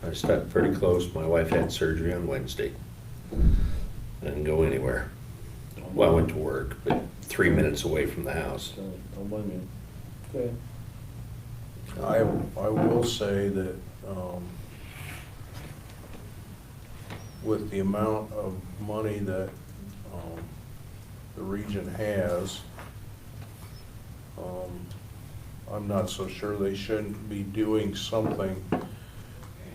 I stuck pretty close. My wife had surgery on Wednesday. I didn't go anywhere. Well, I went to work, but 3 minutes away from the house. Don't blame you. Okay. I will say that, with the amount of money that, the region has, I'm not so sure they shouldn't be doing something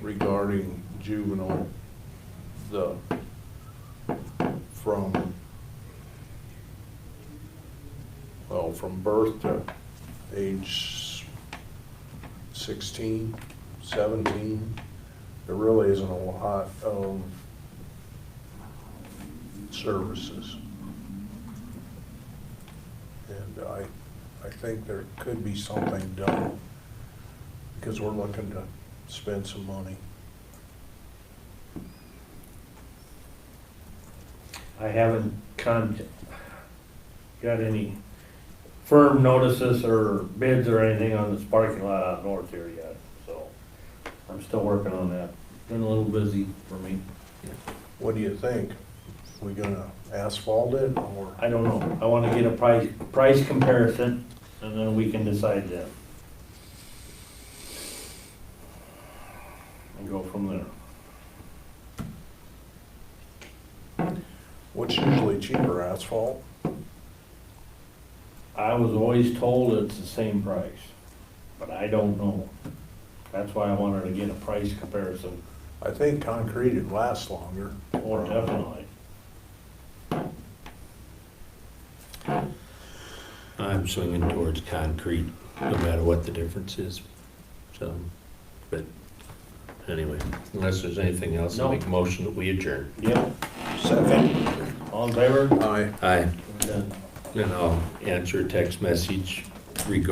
regarding juvenile, from birth to age 16, 17, there really isn't a lot of services. And I think there could be something done, because we're looking to spend some money. I haven't got any firm notices or bids or anything on this parking lot out north here yet, so I'm still working on that. Been a little busy for me. What do you think? We gonna asphalt it, or? I don't know. I wanna get a price comparison, and then we can decide that. And go from there. What's usually cheaper, asphalt? I was always told it's the same price, but I don't know. That's why I wanted to get a price comparison. I think concrete would last longer. Or definitely. I'm swinging towards concrete, no matter what the difference is. So, but anyway, unless there's anything else, I'll No. make a motion that we adjourn. Yep. Second. All in favor? Aye. Aye. We're done. And I'll answer a text message regarding